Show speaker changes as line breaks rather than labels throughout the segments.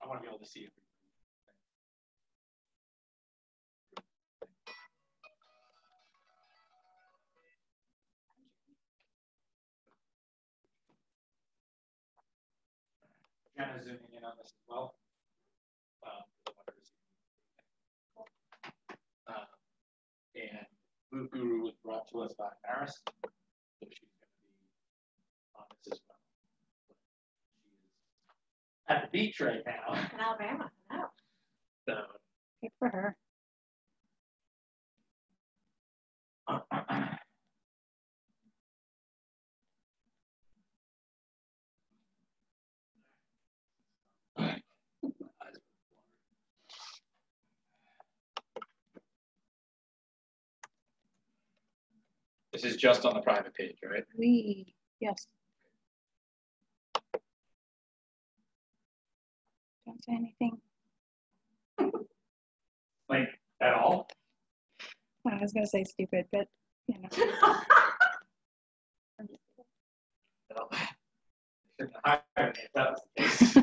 I want to be able to see it. Jenna's zooming in on this as well. And Move Guru was brought to us by Maris, so she's going to be on this as well. She is at the beach right now.
In Alabama, no.
So,
good for her.
This is just on the private page, right?
Yes. Don't say anything.
Like, at all?
I was gonna say stupid, but you know.
No. Shouldn't have hired me if that was the case.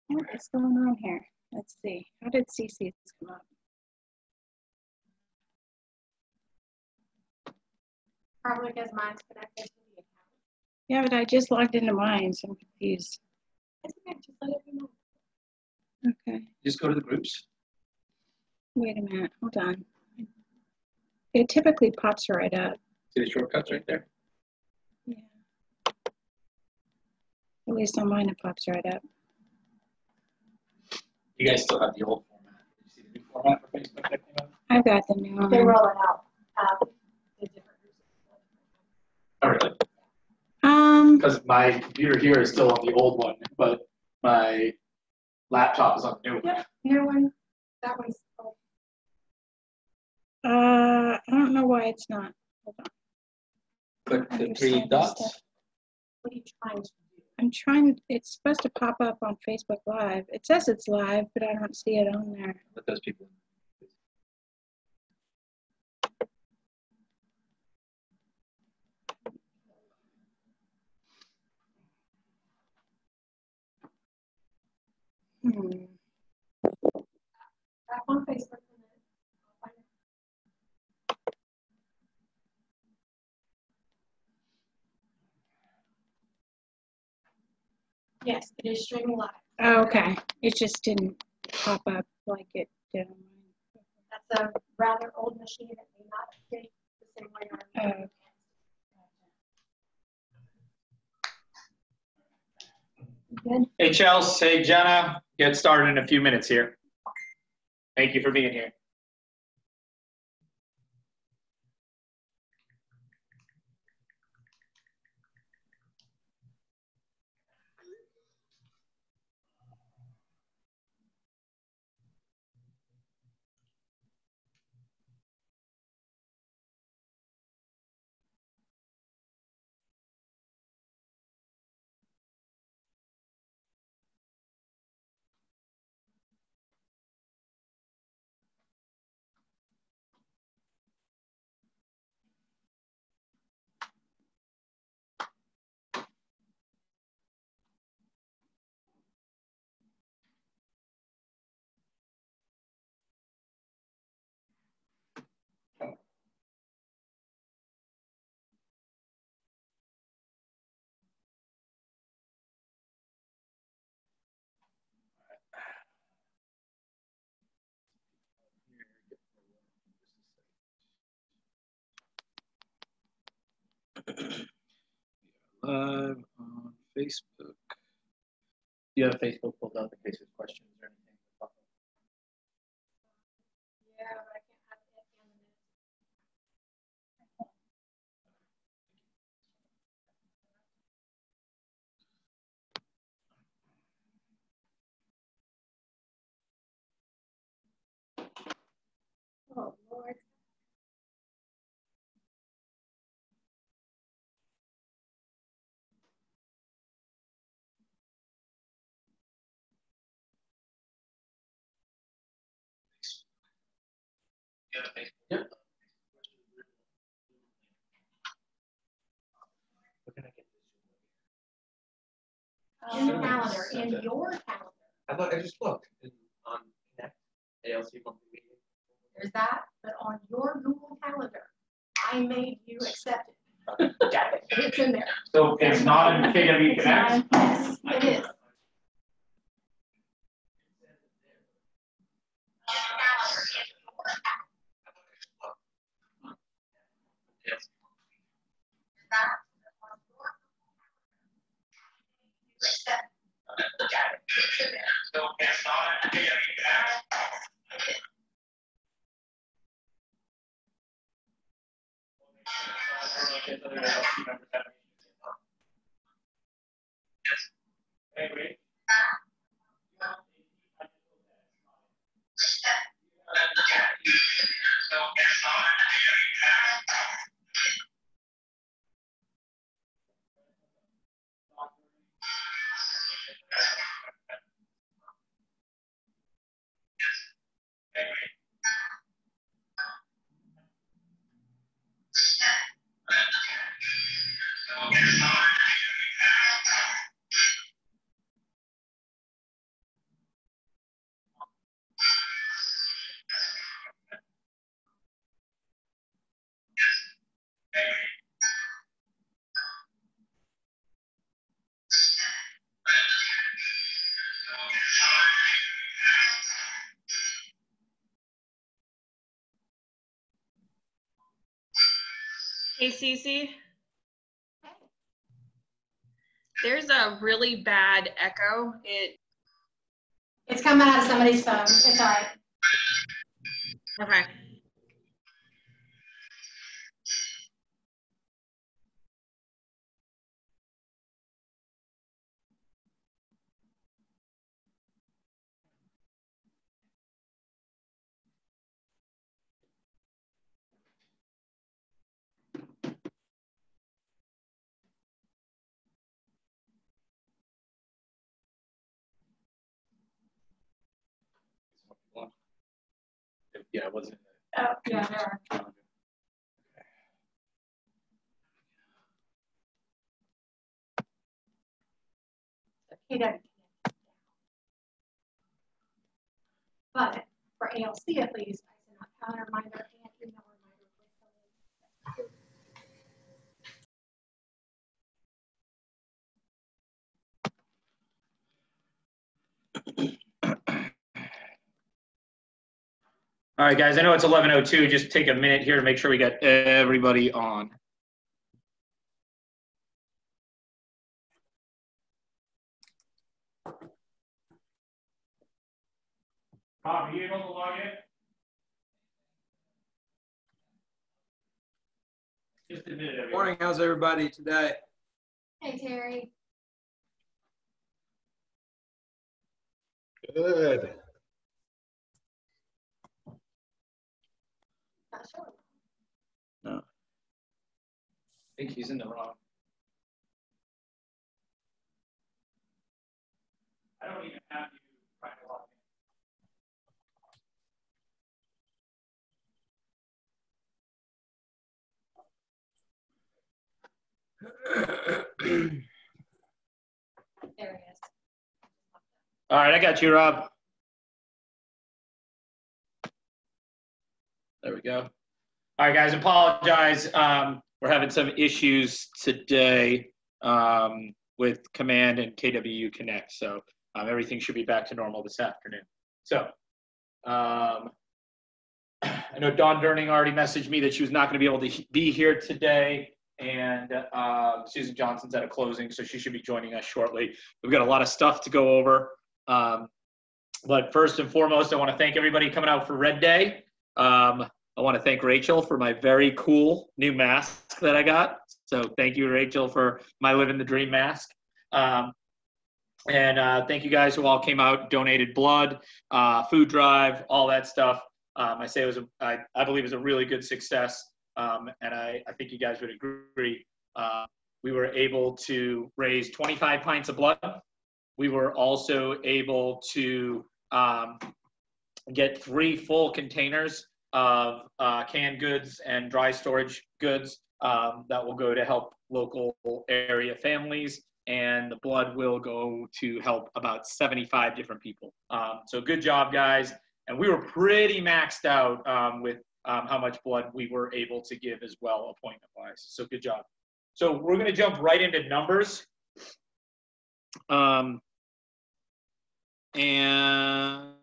What is going on here? Let's see. How did CC's come up?
Probably because mine's connected to the account.
Yeah, but I just logged into mine, so I'm confused.
It's okay, just let it be known.
Okay.
Just go to the groups.
Wait a minute. Hold on. It typically pops right up.
See the shortcuts right there?
Yeah. At least on mine, it pops right up.
You guys still have the old format. Did you see the new format for Facebook that came out?
I've got the new one.
They roll it out. The different groups.
Oh, really? Because my computer here is still on the old one, but my laptop is on the new one.
Yep, new one. That one's old.
I don't know why it's not. Hold on.
Click the
Understand
three
this
dots.
stuff.
What are you trying to do?
I'm trying, it's supposed to pop up on Facebook Live. It says it's live, but I don't see it on there.
Let those people in.
Back on Facebook. I'll find it. Yes, it is streaming live.
Oh, okay. It just didn't pop up like it did on mine.
That's a rather old machine that may not update the same way our Good.
Hey, Chelsea, hey, Jenna, get started in a few minutes here. Thank you for being here. Live on Facebook. Do you have Facebook pulled up in case there's questions or anything?
Yeah, but I can't have it at the end of it. Oh, Lord.
Yeah, Facebook. Yep. Where can I get this?
in the calendar, in your calendar.
I thought I just looked on Connect, ALC monthly meeting.
There's that, but on your Google Calendar, I made you accept it.
Got it.
It's in there.
So it's not in KW
It's not in-
Connect?
Yes, it is.
Yes.
So it's not in KW Connect? Anyway.
Hey, Cece. There's a really bad echo.
It's coming out of somebody's phone. It's all right.
Okay.
Yeah, it wasn't.
Oh, yeah, there are. KW. But for ALC at least, I send out calendar reminder and email reminder.
All right, guys, I know it's 11:02. Just take a minute here to make sure we got everybody on. Rob, are you able to log in? Just a minute, everybody.
Morning, how's everybody today?
Hey, Terry.
Good.
Not sure.
No. I think he's in the wrong. I don't even have you trying to log in.
There he is.
All right, I got you, Rob. There we go. All right, guys, apologize. We're having some issues today with Command and KWU Connect, so everything should be back to normal this afternoon. So I know Dawn Durning already messaged me that she was not going to be able to be here today, and Susan Johnson's at a closing, so she should be joining us shortly. We've got a lot of stuff to go over, but first and foremost, I want to thank everybody coming out for Red Day. I want to thank Rachel for my very cool new mask that I got. So thank you, Rachel, for my living the dream mask. And thank you guys who all came out, donated blood, food drive, all that stuff. I say it was I believe it was a really good success, and I think you guys would agree. We were able to raise 25 pints of blood. We were also able to get 3 full containers of canned goods and dry storage goods that will go to help
local area families, and the blood will go to help about 75 different people. So good job, guys. And we were pretty maxed out with how much blood we were able to give as well, appointment-wise. So good job. So we're going to jump right into numbers. And I'm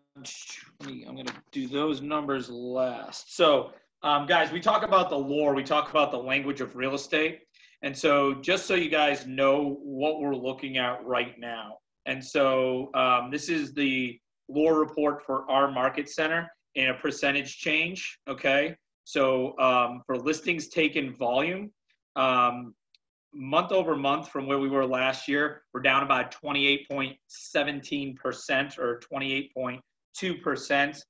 going to do those numbers last. So guys, we talk about the lore, we talk about the language of real estate. And so just so you guys know what we're looking at right now. And so this is the lore report for our market center in a percentage change, okay? So for listings taken volume, month over month from where we were last year, we're down about 28.17% or 28.2%.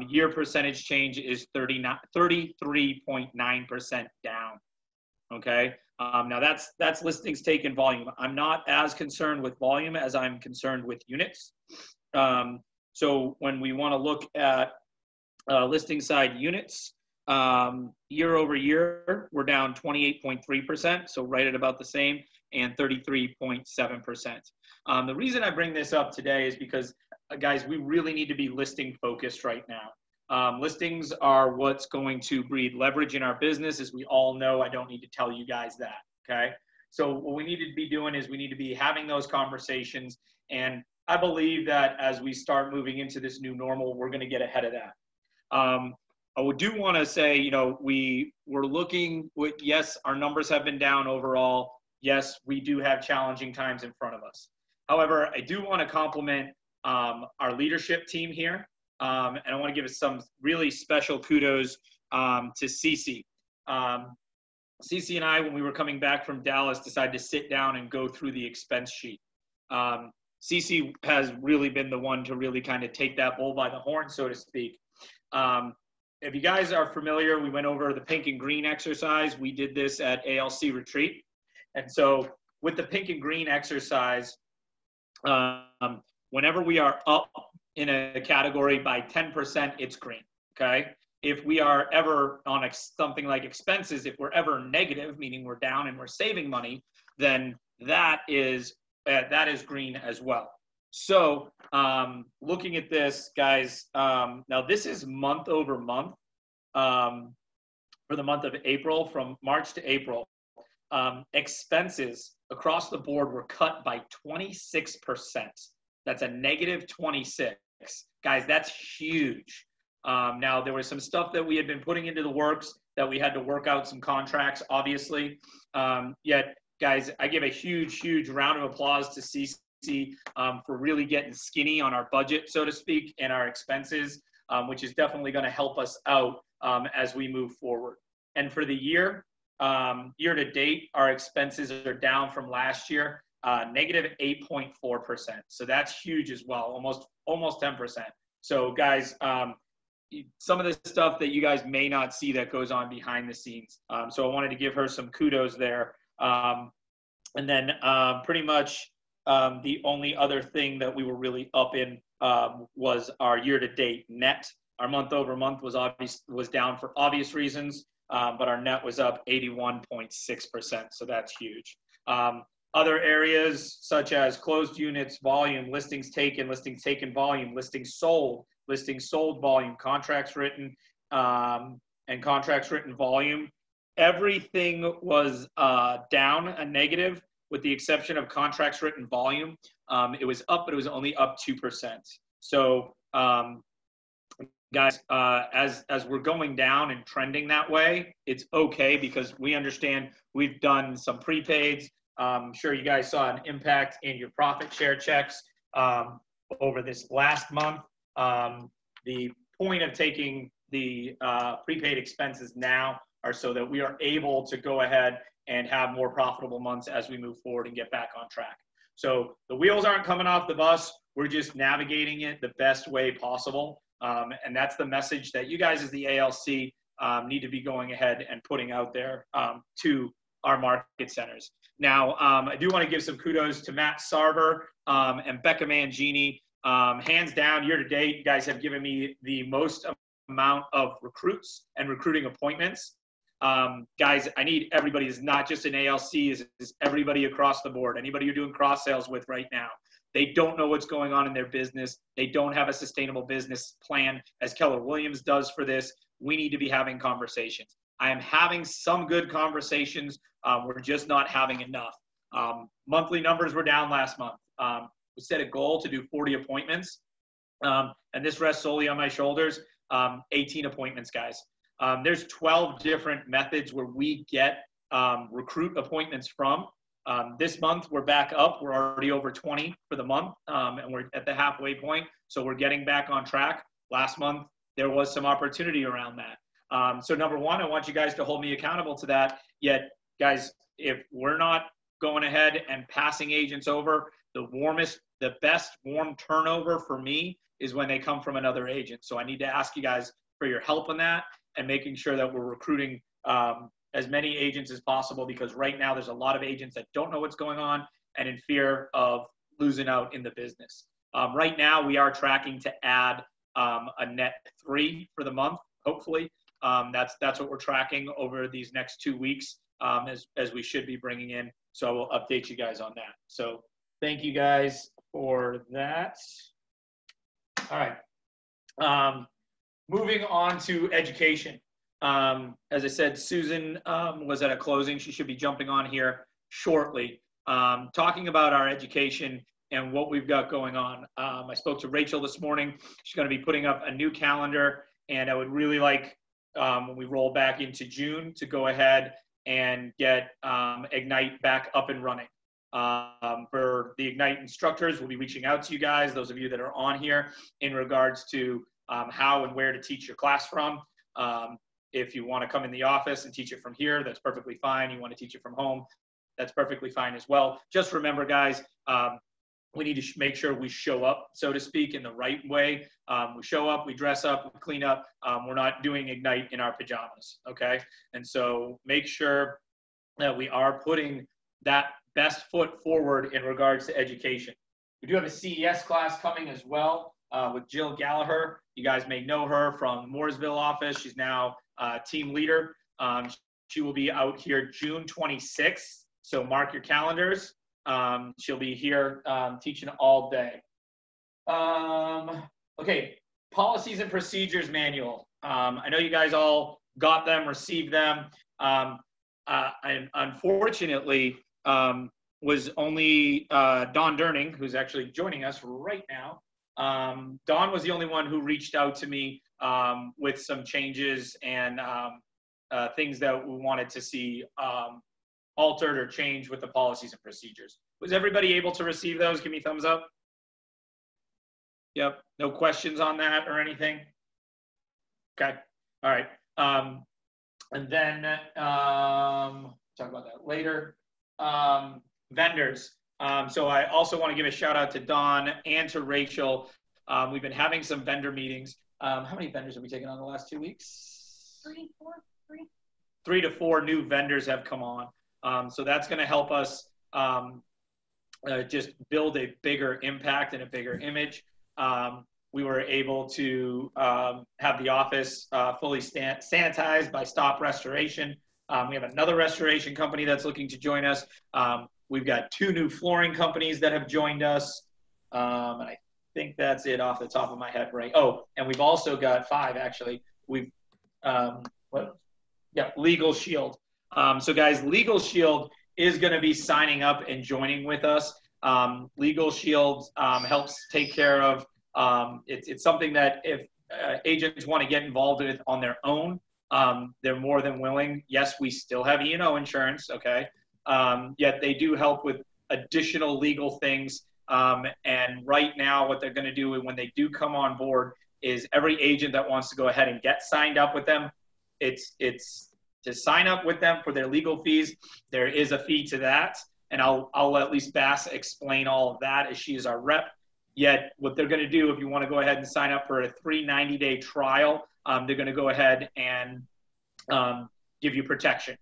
Year percentage change is 33.9% down. Okay. Now that's listings taken volume. I'm not as concerned with volume as I'm concerned with units. So when we want to look at listing side units, year over year, we're down 28.3%. So right at about the same, and 33.7%. The reason I bring this up today is because guys, we really need to be listing focused right now. Listings are what's going to breed leverage in our business, as we all know. I don't need to tell you guys that, okay? So what we need to be doing is we need to be having those conversations. And I believe that as we start moving into this new normal, we're going to get ahead of that. I do want to say, you know, we're looking with, yes, our numbers have been down overall. Yes, we do have challenging times in front of us. However, I do want to compliment our leadership team here. And I want to give some really special kudos to Cece. Cece and I, when we were coming back from Dallas, decided to sit down and go through the expense sheet. Cece has really been the one to really kind of take that bull by the horn, so to speak. If you guys are familiar, we went over the pink and green exercise. We did this at ALC retreat. And so with the pink and green exercise, whenever we are up in a category by 10%, it's green, okay? If we are ever on something like expenses, if we're ever negative, meaning we're down and we're saving money, then that is green as well. So looking at this, guys, now this is month over month for the month of April, from March to April. Expenses across the board were cut by 26%. That's a negative 26. Guys, that's huge. Now, there was some stuff that we had been putting into the works that we had to work out some contracts, obviously. Yet, guys, I give a huge, huge round of applause to CC for really getting skinny on our budget, so to speak, and our expenses, which is definitely going to help us out as we move forward. And for the year, year to date, our expenses are down from last year. Negative 8.4%. So that's huge as well, almost 10%. So guys, some of the stuff that you guys may not see that goes on behind the scenes. So I wanted to give her some kudos there. And then pretty much the only other thing that we were really up in was our year-to-date net. Our month over month was down for obvious reasons, but our net was up 81.6%. So that's huge. Other areas such as closed units, volume, listings taken volume, listings sold volume, contracts written, and contracts written volume. Everything was down, a negative, with the exception of contracts written volume. It was up, but it was only up 2%. So guys, as we're going down and trending that way, it's okay, because we understand we've done some prepaids. I'm sure you guys saw an impact in your profit share checks over this last month. The point of taking the prepaid expenses now are so that we are able to go ahead and have more profitable months as we move forward and get back on track. So the wheels aren't coming off the bus. We're just navigating it the best way possible. And that's the message that you guys as the ALC need to be going ahead and putting out there to our market centers. Now, I do want to give some kudos to Matt Sarver and Becca Mangini. Hands down, year to date, you guys have given me the most amount of recruits and recruiting appointments. Guys, I need everybody. It's not just an ALC, it's everybody across the board. Anybody you're doing cross sales with right now. They don't know what's going on in their business. They don't have a sustainable business plan as Keller Williams does for this. We need to be having conversations. I am having some good conversations. We're just not having enough. Monthly numbers were down last month. We set a goal to do 40 appointments. And this rests solely on my shoulders. 18 appointments, guys. There's 12 different methods where we get recruit appointments from. This month, we're back up. We're already over 20 for the month, and we're at the halfway point. So we're getting back on track. Last month, there was some opportunity around that. So number one, I want you guys to hold me accountable to that. Yet, guys, if we're not going ahead and passing agents over, the best warm turnover for me is when they come from another agent. So I need to ask you guys for your help on that and making sure that we're recruiting as many agents as possible, because right now there's a lot of agents that don't know what's going on and in fear of losing out in the business. Right now we are tracking to add a net 3 for the month, hopefully. That's what we're tracking over these next 2 weeks as we should be bringing in. So I will update you guys on that. So thank you guys for that. All right. Moving on to education. As I said, Susan was at a closing. She should be jumping on here shortly, talking about our education and what we've got going on. I spoke to Rachel this morning. She's going to be putting up a new calendar, and I would really like, when we roll back into June, to go ahead and get Ignite back up and running. For the Ignite instructors, we'll be reaching out to you guys, those of you that are on here, in regards to how and where to teach your class from. If you want to come in the office and teach it from here, that's perfectly fine. You want to teach it from home, that's perfectly fine as well. Just remember, guys, we need to make sure we show up, so to speak, in the right way. We show up, we dress up, we clean up. We're not doing Ignite in our pajamas, okay? And so make sure that we are putting that best foot forward in regards to education. We do have a CES class coming as well with Jill Gallagher. You guys may know her from the Mooresville office. She's now team leader. She will be out here June 26th, so mark your calendars. She'll be here teaching all day. Okay, policies and procedures manual. I know you guys all got them, received them. I unfortunately was only Dawn Durning, who's actually joining us right now. Dawn was the only one who reached out to me with some changes and things that we wanted to see altered or changed with the policies and procedures. Was everybody able to receive those? Give me a thumbs up. Yep. No questions on that or anything? Okay. All right. And then talk about that later. Vendors. So I also want to give a shout out to Dawn and to Rachel. We've been having some vendor meetings. How many vendors have we taken on the last 2 weeks? 3 to 4 new vendors have come on. So that's going to help us just build a bigger impact and a bigger image. We were able to have the office fully sanitized by Stop Restoration. We have another restoration company that's looking to join us. We've got 2 new flooring companies that have joined us. And I think that's it off the top of my head, right? Oh, and we've also got 5, actually. We've, Legal Shield. So guys, Legal Shield is going to be signing up and joining with us. Legal Shield helps take care of, it's something that if agents want to get involved with on their own, they're more than willing. Yes, we still have E&O insurance, okay? Yet they do help with additional legal things. And right now what they're going to do when they do come on board is every agent that wants to go ahead and get signed up with them, it's to sign up with them for their legal fees. There is a fee to that. And I'll let Lisa Bass explain all of that as she is our rep. Yet what they're going to do, if you want to go ahead and sign up for a 390-day trial, they're going to go ahead and give you protection.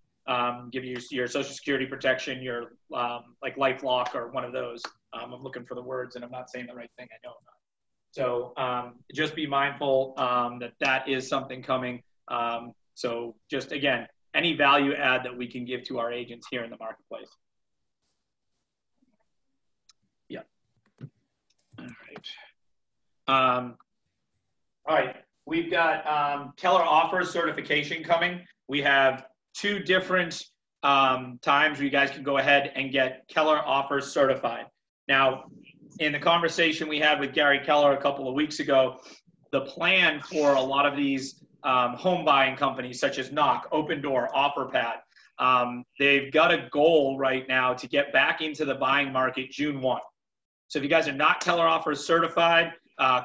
Give you your Social Security protection, your like LifeLock or one of those. I'm looking for the words and I'm not saying the right thing. I know I'm not. So just be mindful that that is something coming. So just again, any value add that we can give to our agents here in the marketplace. Yeah. All right. All right. We've got Keller Offers certification coming. We have 2 different times where you guys can go ahead and get Keller Offers certified. Now, in the conversation we had with Gary Keller a couple of weeks ago, the plan for a lot of these home buying companies such as Knock, Open Door, OfferPad, they've got a goal right now to get back into the buying market June 1. So if you guys are not Keller Offers certified,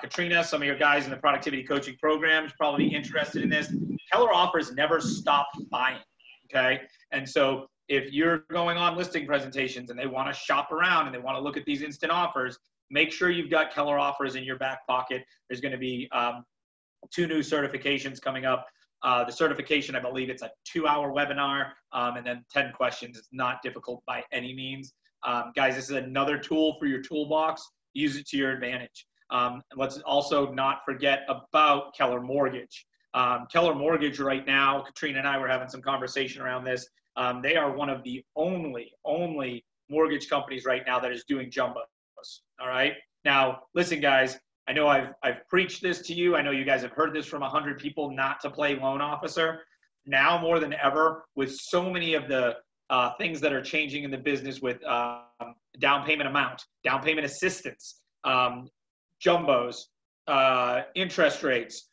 Katrina, some of your guys in the productivity coaching programs probably be interested in this. Keller Offers never stopped buying, okay? And so if you're going on listing presentations and they want to shop around and they want to look at these instant offers, make sure you've got Keller Offers in your back pocket. There's going to be 2 new certifications coming up. The certification, I believe it's a 2-hour webinar, and then 10 questions. It's not difficult by any means. Guys, this is another tool for your toolbox. Use it to your advantage. Let's also not forget about Keller Mortgage. Keller Mortgage right now, Katrina and I were having some conversation around this. They are one of the only mortgage companies right now that is doing jumbos. All right. Now, listen, guys, I know I've preached this to you. I know you guys have heard this from 100 people not to play loan officer. Now more than ever, with so many of the things that are changing in the business with down payment amount, down payment assistance, jumbos, interest rates,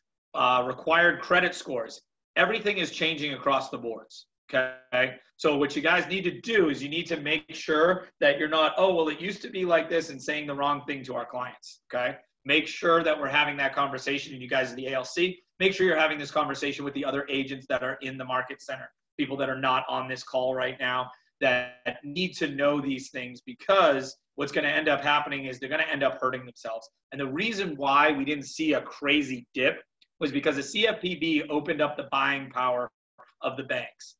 required credit scores, everything is changing across the boards. Okay. So what you guys need to do is you need to make sure that you're not, oh, well, it used to be like this, and saying the wrong thing to our clients. Okay. Make sure that we're having that conversation, and you guys at the ALC, make sure you're having this conversation with the other agents that are in the market center, people that are not on this call right now that need to know these things, because what's going to end up happening is they're going to end up hurting themselves. And the reason why we didn't see a crazy dip was because the CFPB opened up the buying power of the banks.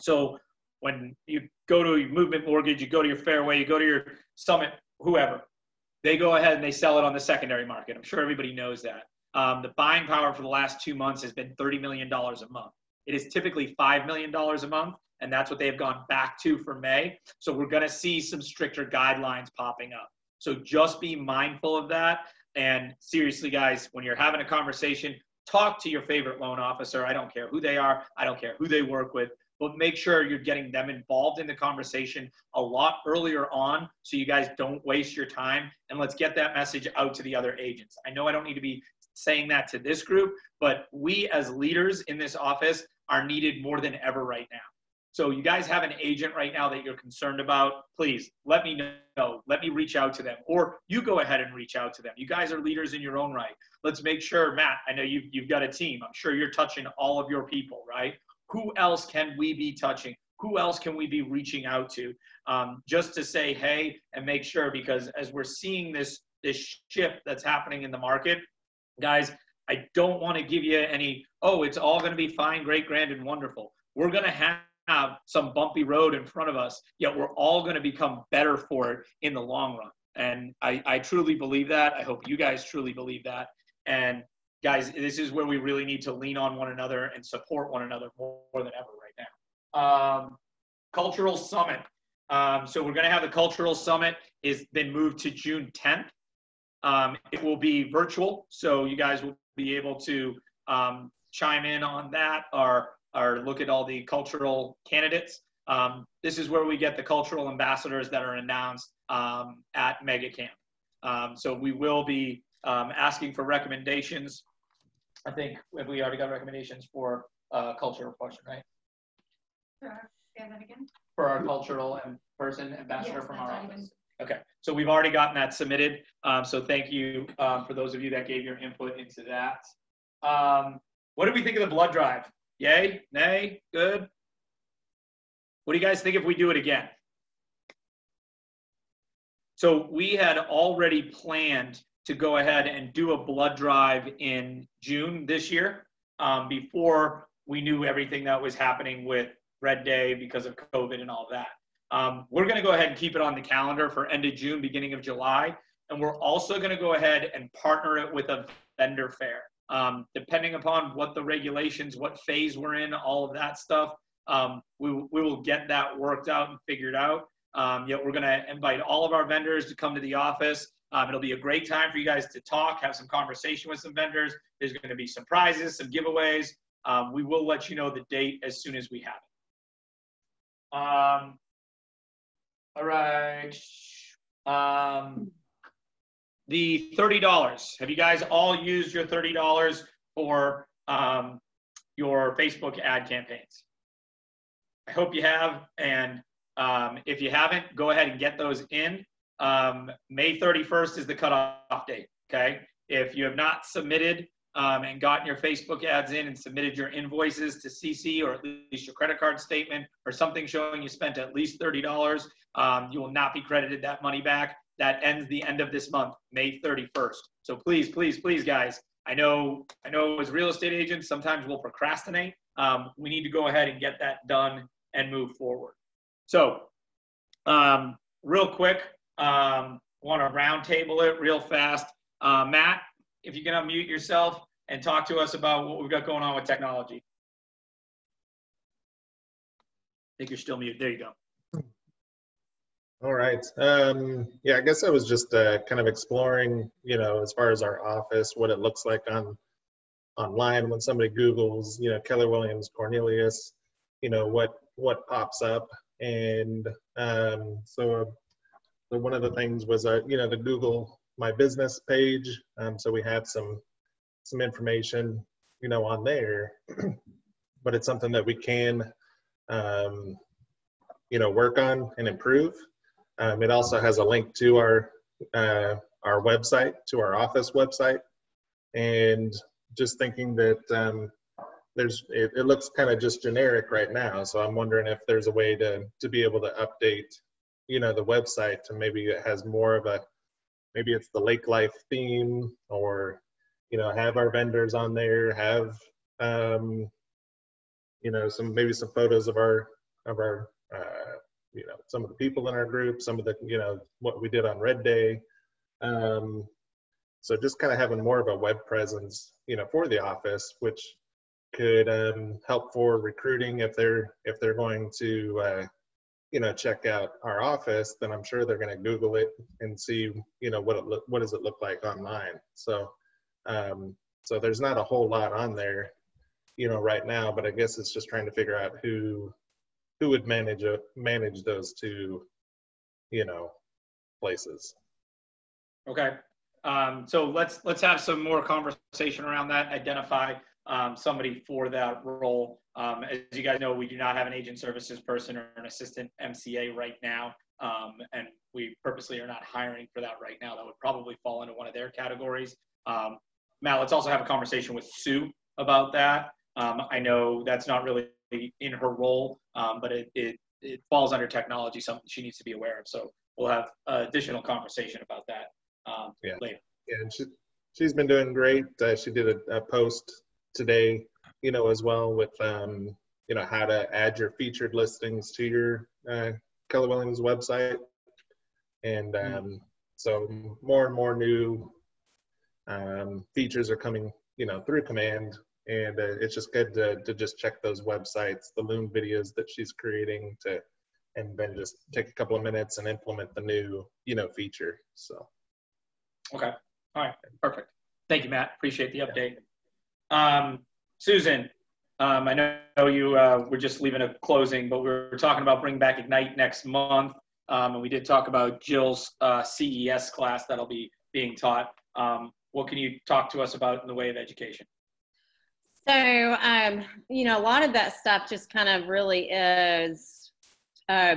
So when you go to your Movement Mortgage, you go to your Fairway, you go to your Summit, whoever, they go ahead and they sell it on the secondary market. I'm sure everybody knows that. The buying power for the last 2 months has been $30 million a month. It is typically $5 million a month, and that's what they have gone back to for May. So we're going to see some stricter guidelines popping up. So just be mindful of that. And seriously, guys, when you're having a conversation, talk to your favorite loan officer. I don't care who they are. I don't care who they work with. But make sure you're getting them involved in the conversation a lot earlier on so you guys don't waste your time. And let's get that message out to the other agents. I know I don't need to be saying that to this group, but we as leaders in this office are needed more than ever right now. So you guys have an agent right now that you're concerned about, please let me know. Let me reach out to them, or you go ahead and reach out to them. You guys are leaders in your own right. Let's make sure, Matt, I know you've got a team. I'm sure you're touching all of your people, right? Who else can we be touching? Who else can we be reaching out to? Just to say, hey, and make sure, because as we're seeing this shift that's happening in the market, guys, I don't want to give you any, oh, it's all going to be fine, great, grand, and wonderful. We're going to have some bumpy road in front of us, yet we're all going to become better for it in the long run. And I truly believe that. I hope you guys truly believe that. And guys, this is where we really need to lean on one another and support one another more than ever right now. Cultural Summit. So we're going to have the Cultural Summit. It's been moved to June 10th. It will be virtual, so you guys will be able to chime in on that or look at all the cultural candidates. This is where we get the cultural ambassadors that are announced at Mega Camp. So we will be asking for recommendations. I think we already got recommendations for cultural question, right?
Say that again?
For our cultural person ambassador
Yes,
from our
that's
office. Okay, so we've already gotten that submitted. So thank you for those of you that gave your input into that. What do we think of the blood drive? Yay? Nay? Good? What do you guys think if we do it again? So we had already planned to go ahead and do a blood drive in June this year, before we knew everything that was happening with Red Day because of COVID and all of that. We're going to go ahead and keep it on the calendar for end of June, beginning of July. And we're also going to go ahead and partner it with a vendor fair. Depending upon what the regulations, what phase we're in, all of that stuff,
we will get that worked out and figured out. We're going to invite all of our vendors to come to the office. It'll be a great time for you guys to talk, have some conversation with some vendors. There's going to be some prizes, some giveaways. We will let you know the date as soon as we have it. All right. The $30. Have you guys all used your $30 for your Facebook ad campaigns? I hope you have. And if you haven't, go ahead and get those in. May 31st is the cutoff date. Okay. If you have not submitted and gotten your Facebook ads in and submitted your invoices to CC, or at least your credit card statement or something showing you spent at least $30, you will not be credited that money back. That ends the end of this month, May 31st. So please, please, please, guys, I know as real estate agents, sometimes we'll procrastinate. We need to go ahead and get that done and move forward. So real quick, want to round table it real fast. Matt, if you can unmute yourself and talk to us about what we've got going on with technology. I think you're still muted. There you go.
All right. Yeah, I guess I was just kind of exploring, as far as our office, what it looks like online when somebody Googles, Keller Williams Cornelius, what pops up. And so one of the things was, the Google My Business page. So we had some information, on there, but it's something that we can, work on and improve. It also has a link to our website, to our office website, and just thinking that it looks kind of just generic right now. So I'm wondering if there's a way to be able to update, the website to maybe it has more of maybe it's the lake life theme, or have our vendors on there, have some photos of our some of the people in our group, some of the what we did on Red Day. So just kind of having more of a web presence for the office, which could help for recruiting. If they're going to check out our office, then I'm sure they're going to Google it and see what does it look like online. So so there's not a whole lot on there right now, but I guess it's just trying to figure out who would manage those two places.
Okay. So let's have some more conversation around that. Identify somebody for that role. As you guys know, we do not have an agent services person or an assistant MCA right now, and we purposely are not hiring for that right now. That would probably fall into one of their categories. Matt, let's also have a conversation with Sue about that. I know that's not really in her role, but it falls under technology, something she needs to be aware of. So we'll have additional conversation about that later.
Yeah, and she's been doing great. She did a post today, as well with how to add your featured listings to your Keller Williams website, and so more and more new features are coming, through command. And it's just good to just check those websites, the Loom videos that she's creating, and then just take a couple of minutes and implement the new, feature. So.
Okay. All right. Perfect. Thank you, Matt. Appreciate the update. Susan, I know you were just leaving a closing, but we were talking about bringing back Ignite next month. And we did talk about Jill's CES class that'll be being taught. What can you talk to us about in the way of education?
So, a lot of that stuff just kind of really is, put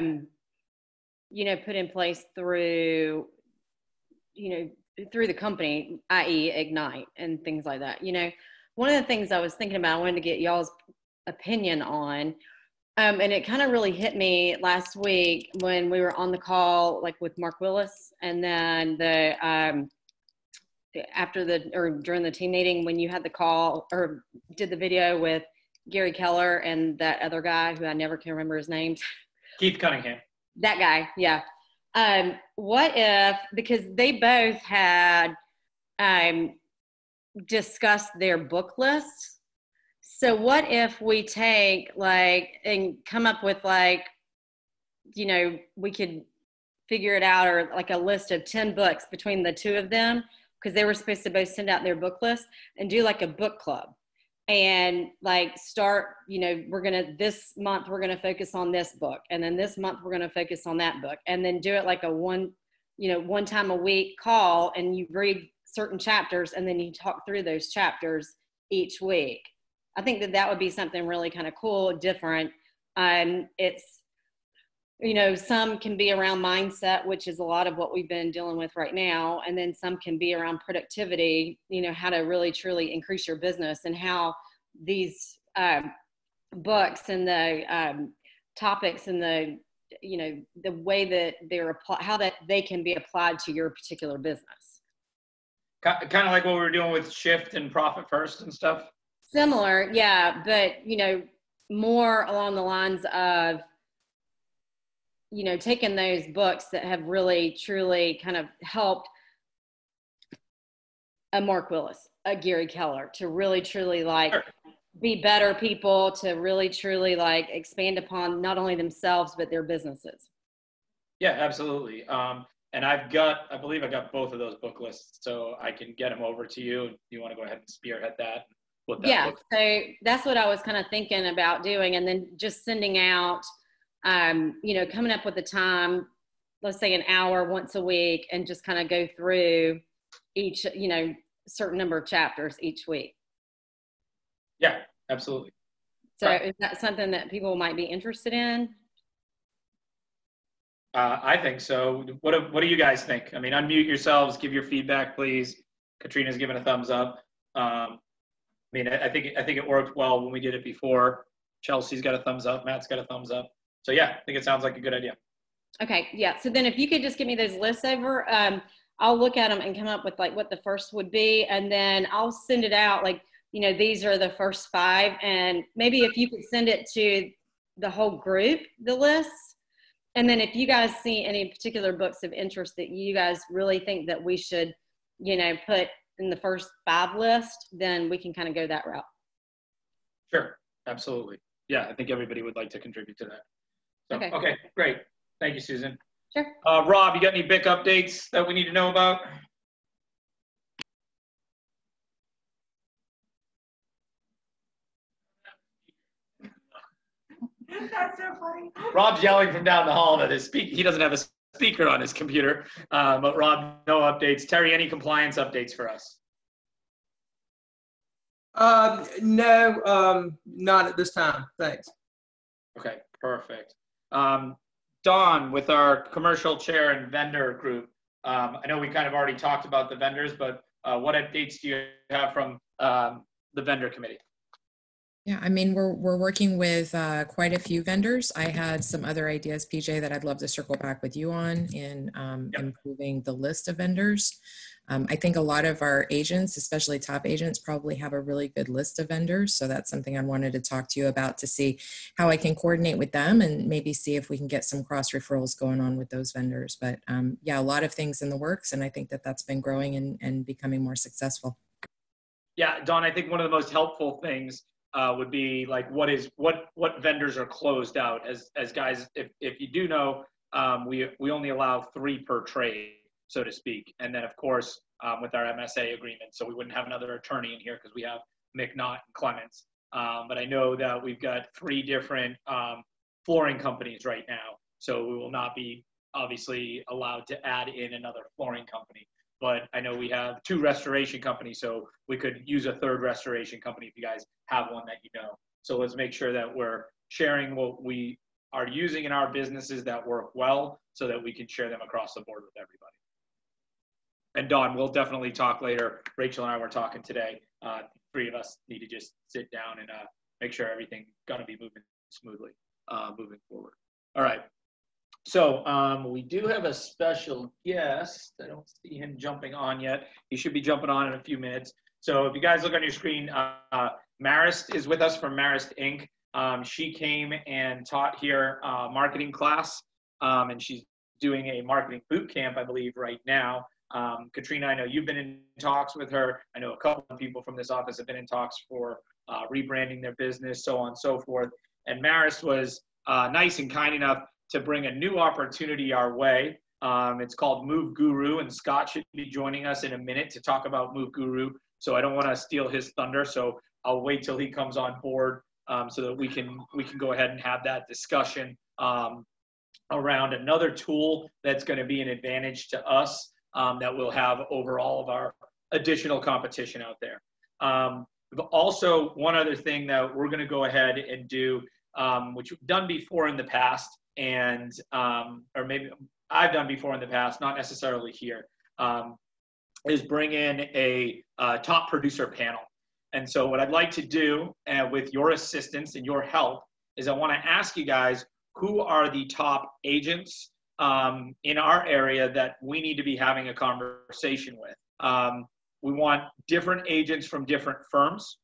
in place through, through the company, i.e. Ignite and things like that. One of the things I was thinking about, I wanted to get y'all's opinion on, and it kind of really hit me last week when we were on the call, like with Mark Willis, and then during the team meeting, when you had the call or did the video with Gary Keller and that other guy who I never can remember his name.
Keith Cunningham.
That guy, yeah. What if, because they both had discussed their book lists, So what if we take like and come up with like, you know, we could figure it out, or like a list of 10 books between the two of them, because they were supposed to both send out their book list, and do like a book club. And like start, you know, this month we're gonna focus on this book, and then this month we're gonna focus on that book, and then do it like a one time a week call, and you read certain chapters and then you talk through those chapters each week. I think that would be something really kind of cool, different. It's, you know, some can be around mindset, which is a lot of what we've been dealing with right now. And then some can be around productivity, you know, how to really truly increase your business, and how these books and the topics and the, you know, the way that how that they can be applied to your particular business.
Kind of like what we were doing with Shift and Profit First and stuff.
Similar, yeah, but, you know, more along the lines of, you know, taking those books that have really truly kind of helped a Mark Willis, a Gary Keller, to really truly like be better people, to really truly like expand upon not only themselves but their businesses.
Yeah, absolutely. And I believe I got both of those book lists, so I can get them over to you. You want to go ahead and spearhead that?
Yeah, so that's what I was kind of thinking about doing, and then just sending out, you know, coming up with a time, let's say an hour once a week, and just kind of go through each, you know, certain number of chapters each week.
Yeah, absolutely.
So is that something that people might be interested in?
I think so. What do you guys think? I mean, unmute yourselves, give your feedback, please. Katrina's giving a thumbs up. I mean, I think it worked well when we did it before. Chelsea's got a thumbs up. Matt's got a thumbs up. So yeah, I think it sounds like a good idea.
Okay, yeah. So then if you could just give me those lists over, I'll look at them and come up with like what the first would be, and then I'll send it out like, you know, these are the first 5, and maybe if you could send it to the whole group, the lists, and then if you guys see any particular books of interest that you guys really think that we should, you know, put in the first 5 list, then we can kind of go that route.
Sure, absolutely. Yeah, I think everybody would like to contribute to that. So, okay, great. Thank you, Susan.
Sure.
Rob, you got any BIC updates that we need to know about?
That's so funny.
Rob's yelling from down the hall that he doesn't have a speaker on his computer. But Rob, no updates. Terry, any compliance updates for us?
No, not at this time. Thanks.
Okay, perfect. Don, with our commercial chair and vendor group, I know we kind of already talked about the vendors, but what updates do you have from the vendor committee?
Yeah, I mean, we're working with quite a few vendors. I had some other ideas, PJ, that I'd love to circle back with you on in improving the list of vendors. I think a lot of our agents, especially top agents, probably have a really good list of vendors. So that's something I wanted to talk to you about, to see how I can coordinate with them and maybe see if we can get some cross referrals going on with those vendors. But yeah, a lot of things in the works, and I think that that's been growing and becoming more successful. Yeah,
Don, I think one of the most helpful things would be like what vendors are closed out. As guys, if you do know, we only allow 3 per trade, so to speak. And then of course, with our MSA agreement, so we wouldn't have another attorney in here because we have McNaught and Clements. But I know that we've got 3 different flooring companies right now. So we will not be obviously allowed to add in another flooring company. But I know we have 2 restoration companies, so we could use a 3rd restoration company if you guys have one that you know. So let's make sure that we're sharing what we are using in our businesses that work well, so that we can share them across the board with everybody. And Dawn, we'll definitely talk later. Rachel and I were talking today. 3 of us need to just sit down and make sure everything's gonna be moving smoothly moving forward. All right. So we do have a special guest. I don't see him jumping on yet. He should be jumping on in a few minutes. So if you guys look on your screen, Marist is with us from Marist Inc. She came and taught here marketing class, and she's doing a marketing boot camp, I believe, right now. Katrina, I know you've been in talks with her. I know a couple of people from this office have been in talks for rebranding their business, so on and so forth. And Maris was nice and kind enough to bring a new opportunity our way. It's called Move Guru, and Scott should be joining us in a minute to talk about Move Guru. So I don't want to steal his thunder, so I'll wait till he comes on board so that we can go ahead and have that discussion around another tool that's going to be an advantage to us that we'll have over all of our additional competition out there. But also, one other thing that we're going to go ahead and do, which we've done before in the past, and or maybe I've done before in the past, not necessarily here, is bring in a top producer panel. And so what I'd like to do with your assistance and your help is I want to ask you guys, who are the top agents in our area that we need to be having a conversation with? We want different agents from different firms.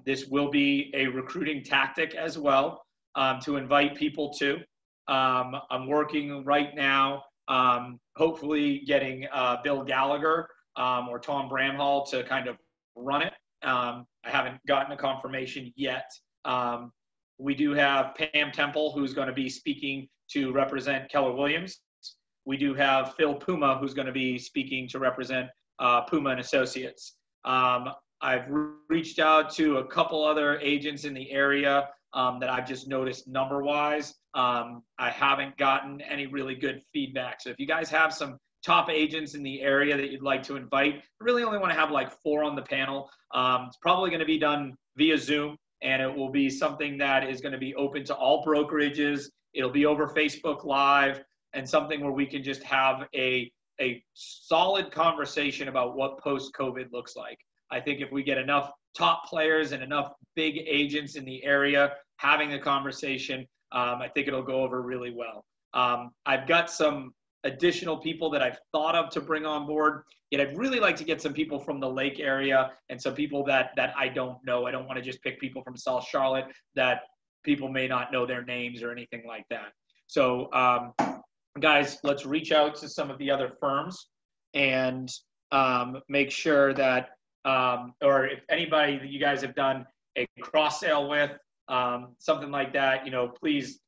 This will be a recruiting tactic as well to invite people to. I'm working right now, hopefully getting Bill Gallagher or Tom Bramhall to kind of run it. I haven't gotten a confirmation yet. We do have Pam Temple, who's going to be speaking to represent Keller Williams. We do have Phil Puma, who's going to be speaking to represent Puma and Associates. I've reached out to a couple other agents in the area that I've just noticed number-wise. I haven't gotten any really good feedback. So if you guys have some top agents in the area that you'd like to invite, I really only want to have like 4 on the panel. It's probably going to be done via Zoom, and it will be something that is going to be open to all brokerages. It'll be over Facebook Live, and something where we can just have a solid conversation about what post-COVID looks like. I think if we get enough top players and enough big agents in the area having a conversation, I think it'll go over really well. I've got some additional people that I've thought of to bring on board, yet I'd really like to get some people from the Lake area and some people that I don't know. I don't want to just pick people from South Charlotte that people may not know their names or anything like that. So guys, let's reach out to some of the other firms and make sure that, or if anybody that you guys have done a cross sale with, something like that, please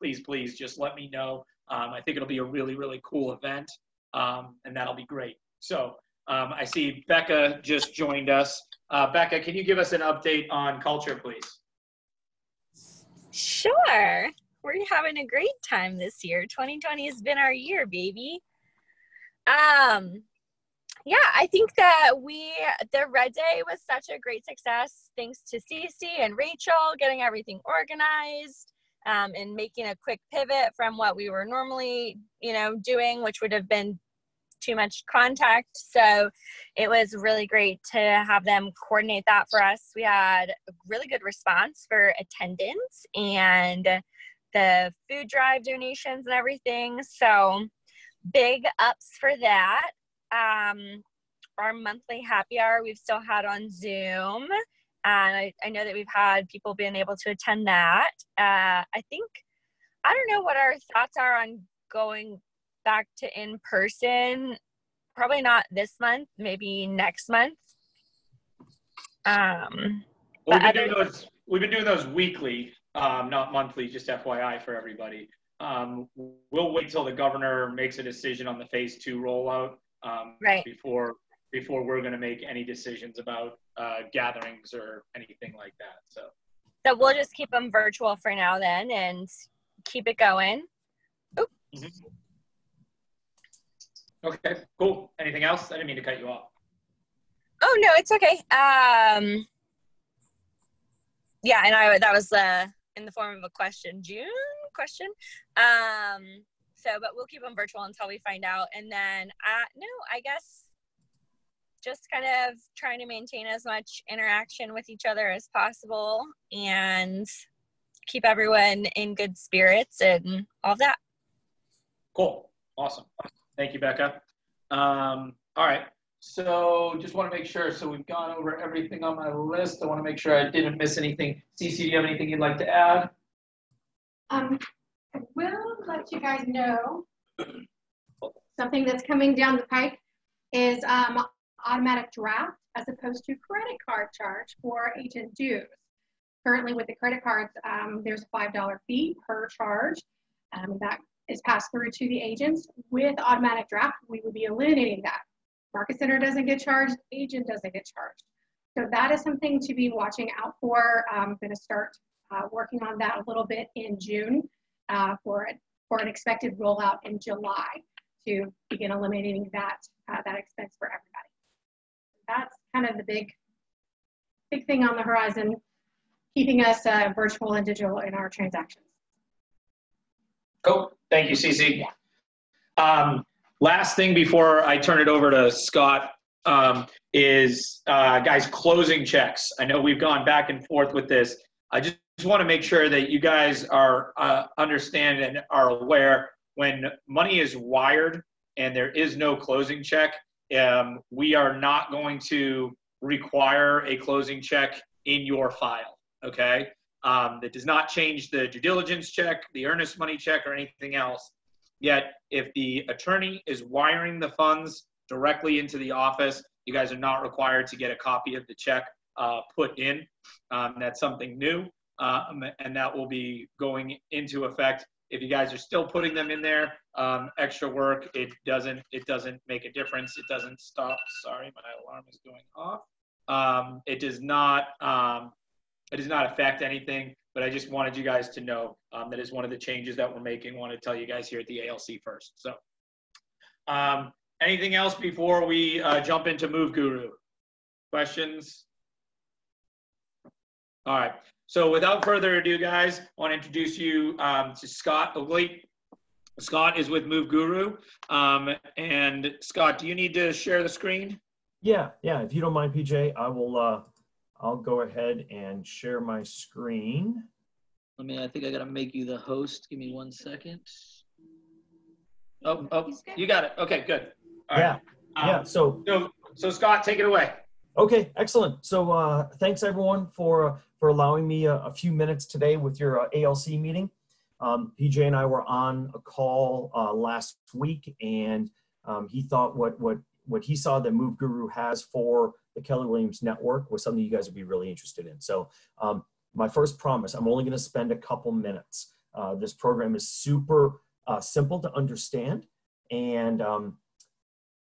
just let me know. I think it'll be a really, really cool event, and that'll be great. So I see Becca just joined us. Becca, can you give us an update on culture, please?
Sure. We're having a great time this year. 2020 has been our year, baby. Yeah, I think that the Red Day was such a great success, thanks to Cece and Rachel getting everything organized and making a quick pivot from what we were normally, doing, which would have been too much contact. So it was really great to have them coordinate that for us. We had a really good response for attendance and the food drive donations and everything. So big ups for that. Our monthly happy hour we've still had on Zoom, and I know that we've had people being able to attend that. I don't know what our thoughts are on going back to in person. Probably not this month, maybe next month.
We've been doing those weekly, not monthly, just FYI for everybody. We'll wait till the governor makes a decision on the phase 2 rollout
right.
before we're going to make any decisions about gatherings or anything like that. So
we'll just keep them virtual for now then and keep it going.
Mm-hmm. Okay, cool. Anything else? I didn't mean to cut you off.
Oh, no, it's okay. Yeah, and that was in the form of a question. June question. But we'll keep them virtual until we find out. And then, no, I guess just kind of trying to maintain as much interaction with each other as possible and keep everyone in good spirits and all of that.
Cool. Awesome. Thank you, Becca. All right. So just want to make sure. So we've gone over everything on my list. I want to make sure I didn't miss anything. Cece, do you have anything you'd like to add?
I will let you guys know something that's coming down the pike is automatic draft as opposed to credit card charge for agent dues. currently with the credit cards, there's a $5 fee per charge that is passed through to the agents. With automatic draft, we would be eliminating that. Market center doesn't get charged, agent doesn't get charged. So that is something to be watching out for. I'm going to start working on that a little bit in June for an expected rollout in July to begin eliminating that expense for everybody. That's kind of the big thing on the horizon, keeping us virtual and digital in our transactions.
Cool. Thank you, Cece. Last thing before I turn it over to Scott is guys, closing checks. I know we've gone back and forth with this. I just want to make sure that you guys are understand and are aware when money is wired and there is no closing check, we are not going to require a closing check in your file, okay? That does not change the due diligence check, the earnest money check, or anything else. Yet, if the attorney is wiring the funds directly into the office, you guys are not required to get a copy of the check put in. That's something new, and that will be going into effect. If you guys are still putting them in there, extra work, it doesn't make a difference. It doesn't stop. Sorry, my alarm is going off. It does not affect anything, but I just wanted you guys to know that is one of the changes that we're making. I want to tell you guys here at the ALC first. So anything else before we jump into Move Guru? Questions? All right. So without further ado, guys, I want to introduce you to Scott Ogley. Scott is with Move Guru. And Scott, do you need to share the screen?
Yeah. If you don't mind, PJ, I will. I'll go ahead and share my screen.
I think I gotta make you the host. Give me 1 second. Oh, you got it. Okay, good. All right.
Yeah. So
Scott, take it away.
Okay, excellent. So thanks everyone for allowing me a few minutes today with your ALC meeting. PJ and I were on a call last week, and he thought what he saw that Move Guru has for the Keller Williams network was something you guys would be really interested in. So my first promise, I'm only going to spend a couple minutes. This program is super simple to understand. And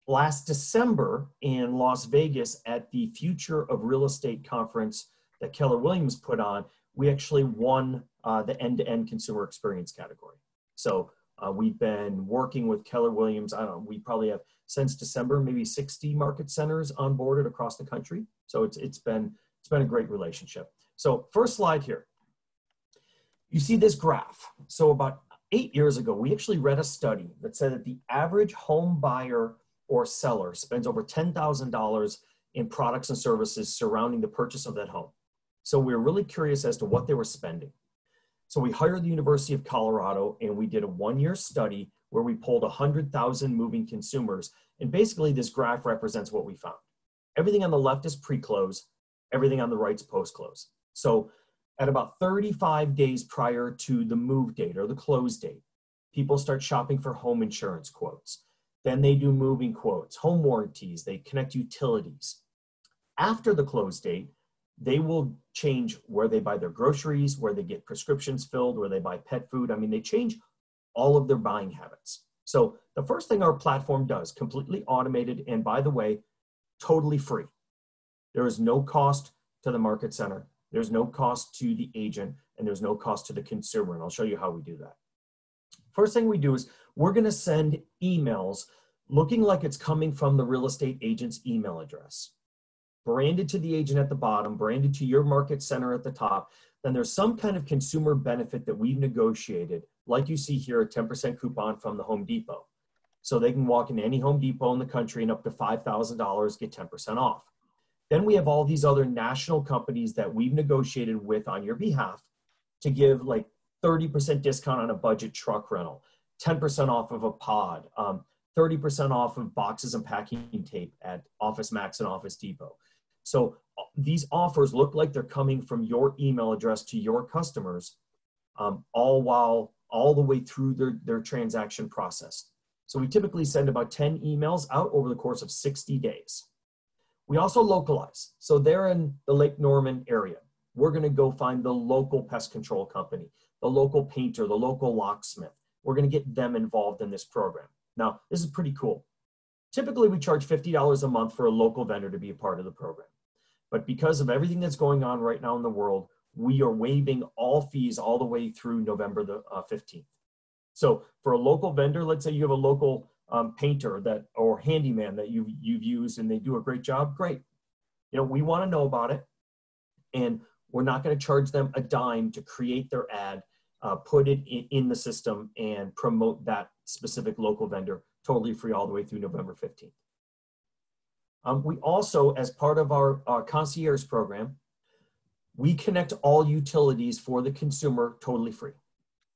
last December in Las Vegas at the Future of Real Estate conference that Keller Williams put on, we actually won the end-to-end consumer experience category. So we've been working with Keller Williams. I don't know, we probably have since December, maybe 60 market centers onboarded across the country. So it's been a great relationship. So first slide here. You see this graph. So about 8 years ago, we actually read a study that said that the average home buyer or seller spends over $10,000 in products and services surrounding the purchase of that home. So we were really curious as to what they were spending. So we hired the University of Colorado and we did a 1-year study where we pulled 100,000 moving consumers. And basically this graph represents what we found. Everything on the left is pre-close, everything on the right is post-close. So at about 35 days prior to the move date or the close date, people start shopping for home insurance quotes. Then they do moving quotes, home warranties, they connect utilities. After the close date, they will change where they buy their groceries, where they get prescriptions filled, where they buy pet food. I mean, they change all of their buying habits. So the first thing our platform does, completely automated, and by the way, totally free. There is no cost to the market center. There's no cost to the agent, and there's no cost to the consumer. And I'll show you how we do that. First thing we do is we're going to send emails looking like it's coming from the real estate agent's email address, branded to the agent at the bottom, branded to your market center at the top. Then there's some kind of consumer benefit that we've negotiated, like you see here, a 10% coupon from the Home Depot. So they can walk into any Home Depot in the country and up to $5,000 get 10% off. Then we have all these other national companies that we've negotiated with on your behalf to give like 30% discount on a budget truck rental, 10% off of a pod, 30% off of boxes and packing tape at Office Max and Office Depot. So these offers look like they're coming from your email address to your customers, all the way through their transaction process. So we typically send about 10 emails out over the course of 60 days. We also localize. So they're in the Lake Norman area. we're going to go find the local pest control company, the local painter, the local locksmith. We're going to get them involved in this program. Now, this is pretty cool. Typically, we charge $50 a month for a local vendor to be a part of the program. But because of everything that's going on right now in the world, we are waiving all fees all the way through November the 15th. So for a local vendor, let's say you have a local painter that or handyman that you've used and they do a great job, great. You know, we want to know about it, and we're not going to charge them a dime to create their ad, put it in the system, and promote that specific local vendor totally free all the way through November 15th. We also, as part of our concierge program, we connect all utilities for the consumer totally free.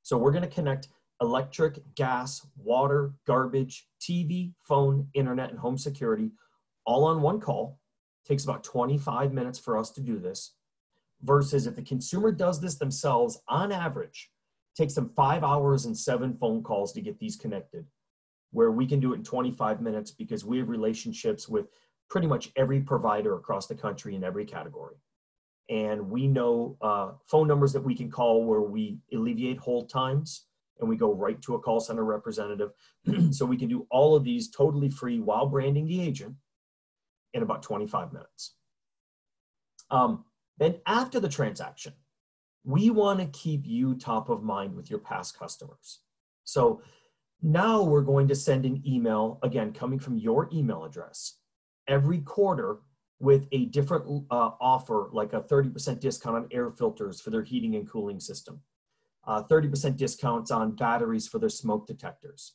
So we're going to connect electric, gas, water, garbage, TV, phone, internet, and home security all on one call. Takes about 25 minutes for us to do this, versus if the consumer does this themselves, on average, takes them 5 hours and 7 phone calls to get these connected, where we can do it in 25 minutes because we have relationships with pretty much every provider across the country in every category. And we know phone numbers that we can call where we alleviate hold times, and we go right to a call center representative. So we can do all of these totally free while branding the agent in about 25 minutes. Then after the transaction, we want to keep you top of mind with your past customers. So now we're going to send an email, again, coming from your email address, every quarter with a different offer, like a 30% discount on air filters for their heating and cooling system, 30% discounts on batteries for their smoke detectors.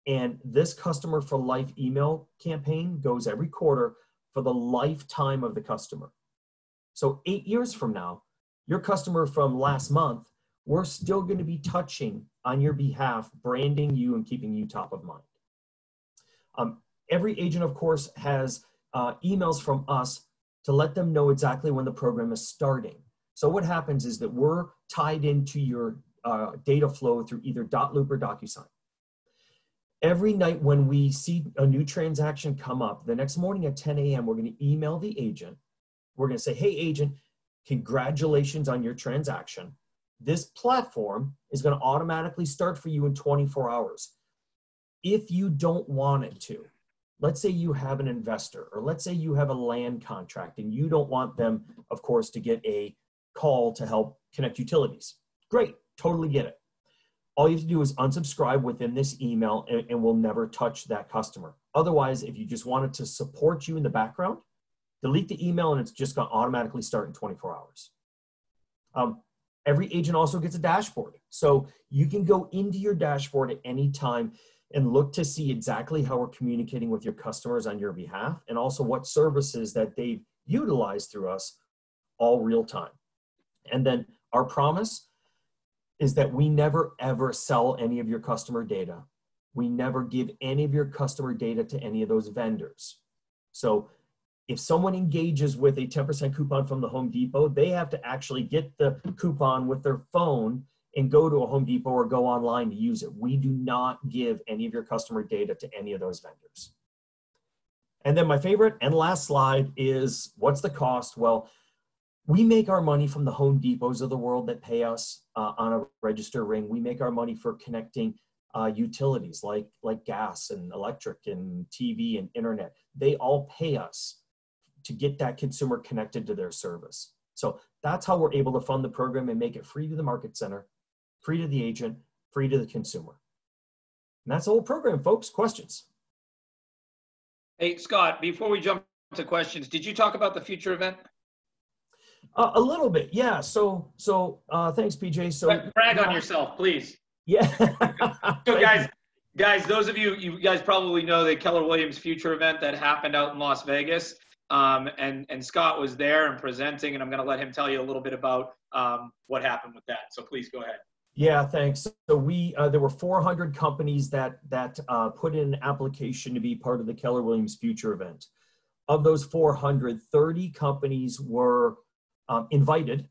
And this customer for life email campaign goes every quarter for the lifetime of the customer. So 8 years from now, your customer from last month, we're still going to be touching on your behalf, branding you and keeping you top of mind. Every agent, of course, has emails from us to let them know exactly when the program is starting. So what happens is that we're tied into your data flow through either Dotloop or DocuSign. Every night when we see a new transaction come up, the next morning at 10 a.m., we're going to email the agent. We're going to say, hey, agent, congratulations on your transaction. This platform is going to automatically start for you in 24 hours. If you don't want it to, let's say you have an investor, or let's say you have a land contract and you don't want them, of course, to get a call to help connect utilities. Great, totally get it. All you have to do is unsubscribe within this email, and we'll never touch that customer. Otherwise, if you just wanted to support you in the background, delete the email and it's just going to automatically start in 24 hours. Every agent also gets a dashboard. So you can go into your dashboard at any time and look to see exactly how we're communicating with your customers on your behalf, and also what services that they've utilized through us, all real time. And then our promise is that we never ever sell any of your customer data. We never give any of your customer data to any of those vendors. So if someone engages with a 10% coupon from the Home Depot, they have to actually get the coupon with their phone and go to a Home Depot or go online to use it. We do not give any of your customer data to any of those vendors. And then my favorite and last slide is, what's the cost? Well, we make our money from the Home Depots of the world that pay us on a register ring. We make our money for connecting utilities like gas and electric and TV and internet. They all pay us to get that consumer connected to their service. So that's how we're able to fund the program and make it free to the market center, free to the agent, free to the consumer. And that's the whole program, folks. Questions?
Hey, Scott, before we jump to questions, did you talk about the future event?
A little bit, yeah. So thanks, PJ. So
brag on yourself, please.
Yeah.
So guys, those of you guys probably know the Keller Williams Future event that happened out in Las Vegas. And Scott was there and presenting, and I'm going to let him tell you a little bit about what happened with that. So please go ahead.
Yeah, thanks. So there were 400 companies that put in an application to be part of the Keller Williams Future event. Of those 400, 30 companies were invited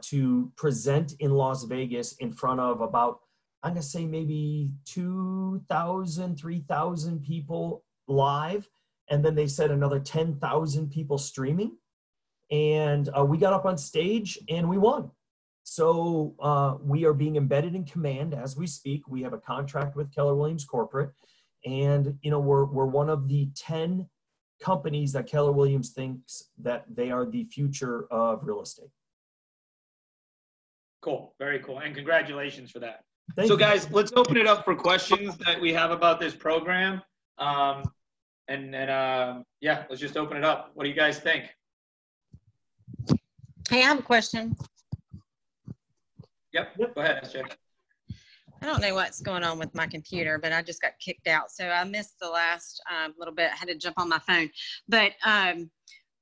to present in Las Vegas in front of about, I'm going to say maybe 2,000, 3,000 people live. And then they said another 10,000 people streaming. and we got up on stage and we won. So we are being embedded in Command as we speak. We have a contract with Keller Williams Corporate, and we're one of the 10 companies that Keller Williams thinks that they are the future of real estate.
Cool, very cool, and congratulations for that.
Thank
so
you.
guys, let's open it up for questions that we have about this program. Yeah, let's just open it up. What do you guys think?
Hey, I have a question.
Yep. Go ahead, SJ.
I don't know what's going on with my computer, but I just got kicked out. So I missed the last little bit. I had to jump on my phone. But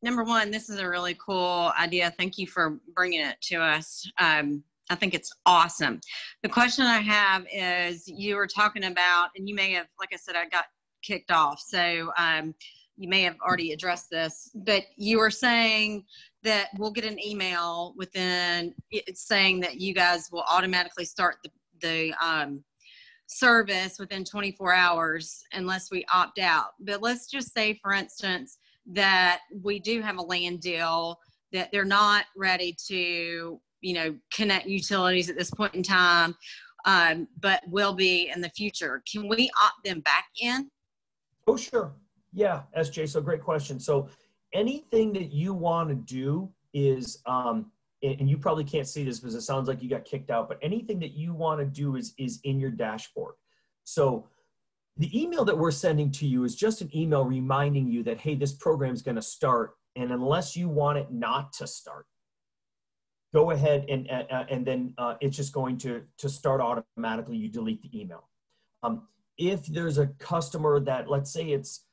number one, this is a really cool idea. Thank you for bringing it to us. I think it's awesome. The question I have is, you were talking about, and you may have, like I said, I got kicked off. So you may have already addressed this, but you were saying that we'll get an email within, it's saying that you guys will automatically start the service within 24 hours unless we opt out. But let's just say, for instance, that we do have a land deal that they're not ready to, connect utilities at this point in time, but will be in the future. Can we opt them back in?
Oh, sure. Yeah, SJ, so great question. So anything that you want to do is, and you probably can't see this because it sounds like you got kicked out, but anything that you want to do is in your dashboard. So the email that we're sending to you is just an email reminding you that, hey, this program is going to start. And unless you want it not to start, go ahead and then it's just going to start automatically. You delete the email. If there's a customer that, let's say it's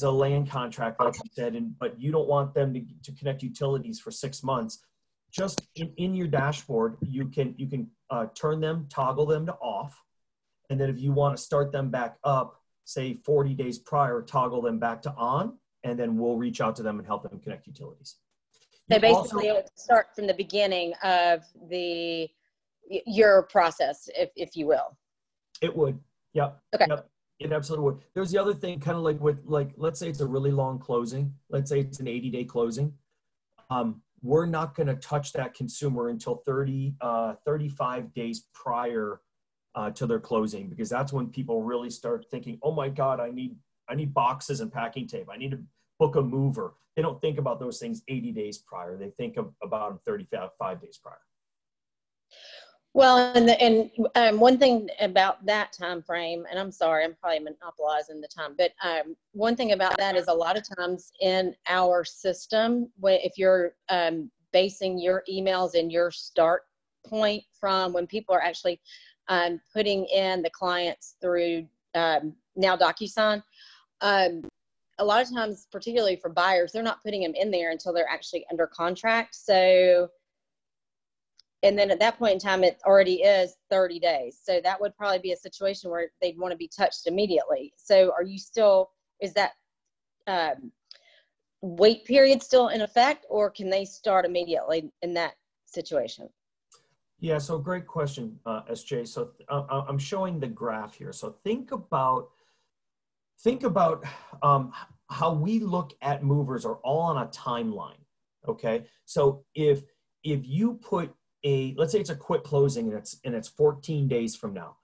a land contract, like you said, but you don't want them to connect utilities for 6 months, just in your dashboard, you can toggle them to off. And then if you want to start them back up, say 40 days prior, toggle them back to on, and then we'll reach out to them and help them connect utilities.
So basically it would start from the beginning of your process, if you will.
It would. Yep.
Okay.
Yep. It absolutely would. There's the other thing, kind of like let's say it's a really long closing. Let's say it's an 80-day closing. We're not going to touch that consumer until 35 days prior to their closing, because that's when people really start thinking, oh my God, I need boxes and packing tape. I need to book a mover. They don't think about those things 80 days prior. They think about them 35 days prior.
Well, and one thing about that time frame, and I'm sorry, I'm probably monopolizing the time, but one thing about that is a lot of times in our system, if you're basing your emails and your start point from when people are actually putting in the clients through now DocuSign, a lot of times, particularly for buyers, they're not putting them in there until they're actually under contract. So, and then at that point in time, it already is 30 days. So that would probably be a situation where they'd want to be touched immediately. So are you still, is that wait period still in effect, or can they start immediately in that situation?
Yeah, so great question, SJ. So I'm showing the graph here. So think about how we look at movers are all on a timeline, okay? So if you put let's say it's a quick closing and it's 14 days from now.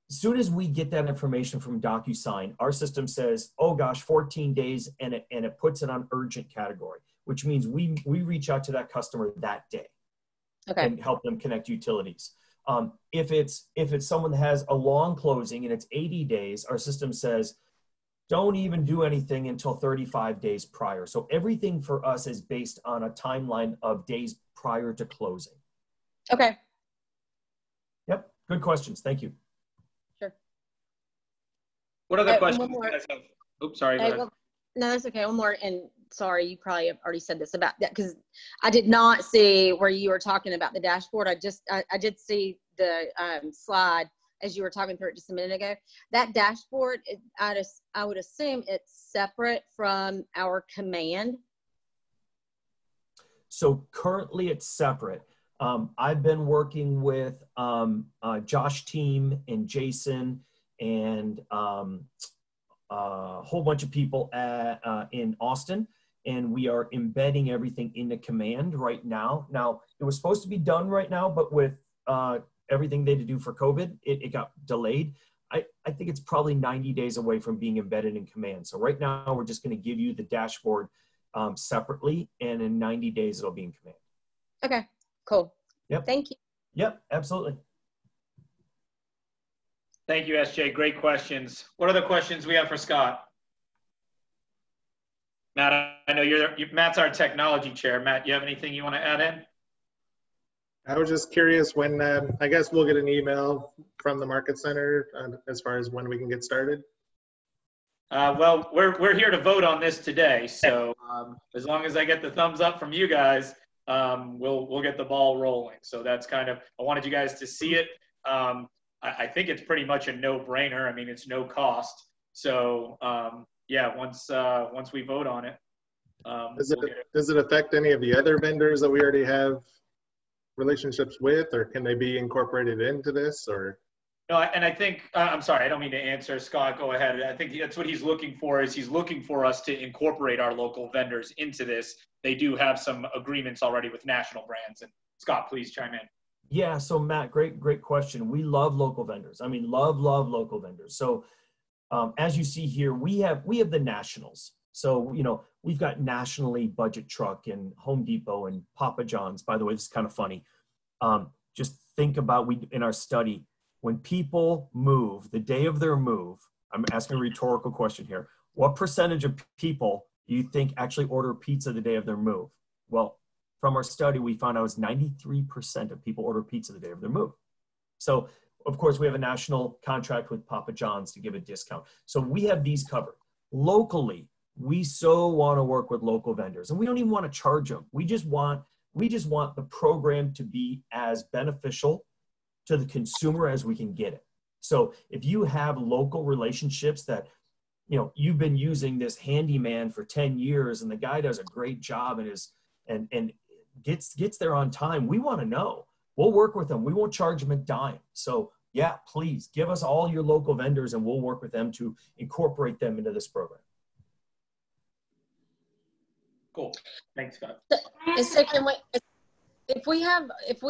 As soon as we get that information from DocuSign, our system says, oh gosh, 14 days, and it puts it on urgent category, which means we reach out to that customer that day. Okay. And help them connect utilities. If it's someone that has a long closing and it's 80 days, our system says, don't even do anything until 35 days prior. So everything for us is based on a timeline of days prior to closing.
Okay.
Yep. Good questions. Thank you.
Sure.
What other questions do you guys have? Oops, sorry. Go ahead.
Well, no, that's okay. One more, and sorry, you probably have already said this about that, because I did not see where you were talking about the dashboard. I did see the slide as you were talking through it just a minute ago. That dashboard, I would assume it's separate from our command.
So currently it's separate. I've been working with Josh team and Jason and a whole bunch of people in Austin. and we are embedding everything into Command right now. Now, it was supposed to be done right now, but with everything they had to do for COVID, it got delayed. I think it's probably 90 days away from being embedded in Command. So right now, we're just going to give you the dashboard separately, and in 90 days, it'll be in Command.
Okay, cool.
Yep.
Thank you.
Yep, absolutely.
Thank you, SJ. Great questions. What are the questions we have for Scott? Matt, I know Matt's our technology chair. Matt, you have anything you want to add in?
I was just curious when, I guess we'll get an email from the Market Center as far as when we can get started.
Well, we're here to vote on this today. So as long as I get the thumbs up from you guys, we'll get the ball rolling. So that's kind of, I wanted you guys to see it. I think it's pretty much a no-brainer. I mean, it's no cost. So yeah, once we vote on it.
Does it affect any of the other vendors that we already have relationships with, or can they be incorporated into this, or?
No, and I think, I'm sorry, I don't mean to answer. Scott, go ahead. I think that's what he's looking for, is he's looking for us to incorporate our local vendors into this. They do have some agreements already with national brands. And Scott, please chime in.
Yeah, so Matt, great question. We love local vendors. I mean, love local vendors. So as you see here, we have the nationals. So, you know, we've got nationally Budget Truck and Home Depot and Papa John's. By the way, this is kind of funny. Just think about, in our study, when people move, the day of their move, I'm asking a rhetorical question here. What percentage of people do you think actually order pizza the day of their move? Well, from our study, we found out it was 93% of people order pizza the day of their move. So, of course, we have a national contract with Papa John's to give a discount. So we have these covered. Locally, we so want to work with local vendors, and we don't even want to charge them. We just want the program to be as beneficial to the consumer as we can get it. So if you have local relationships that, you know, you've been using this handyman for 10 years and the guy does a great job and gets there on time, we want to know. We'll work with them. We won't charge them a dime. So yeah, please give us all your local vendors and we'll work with them to incorporate them into this program.
Cool. Thanks, Scott.
So if we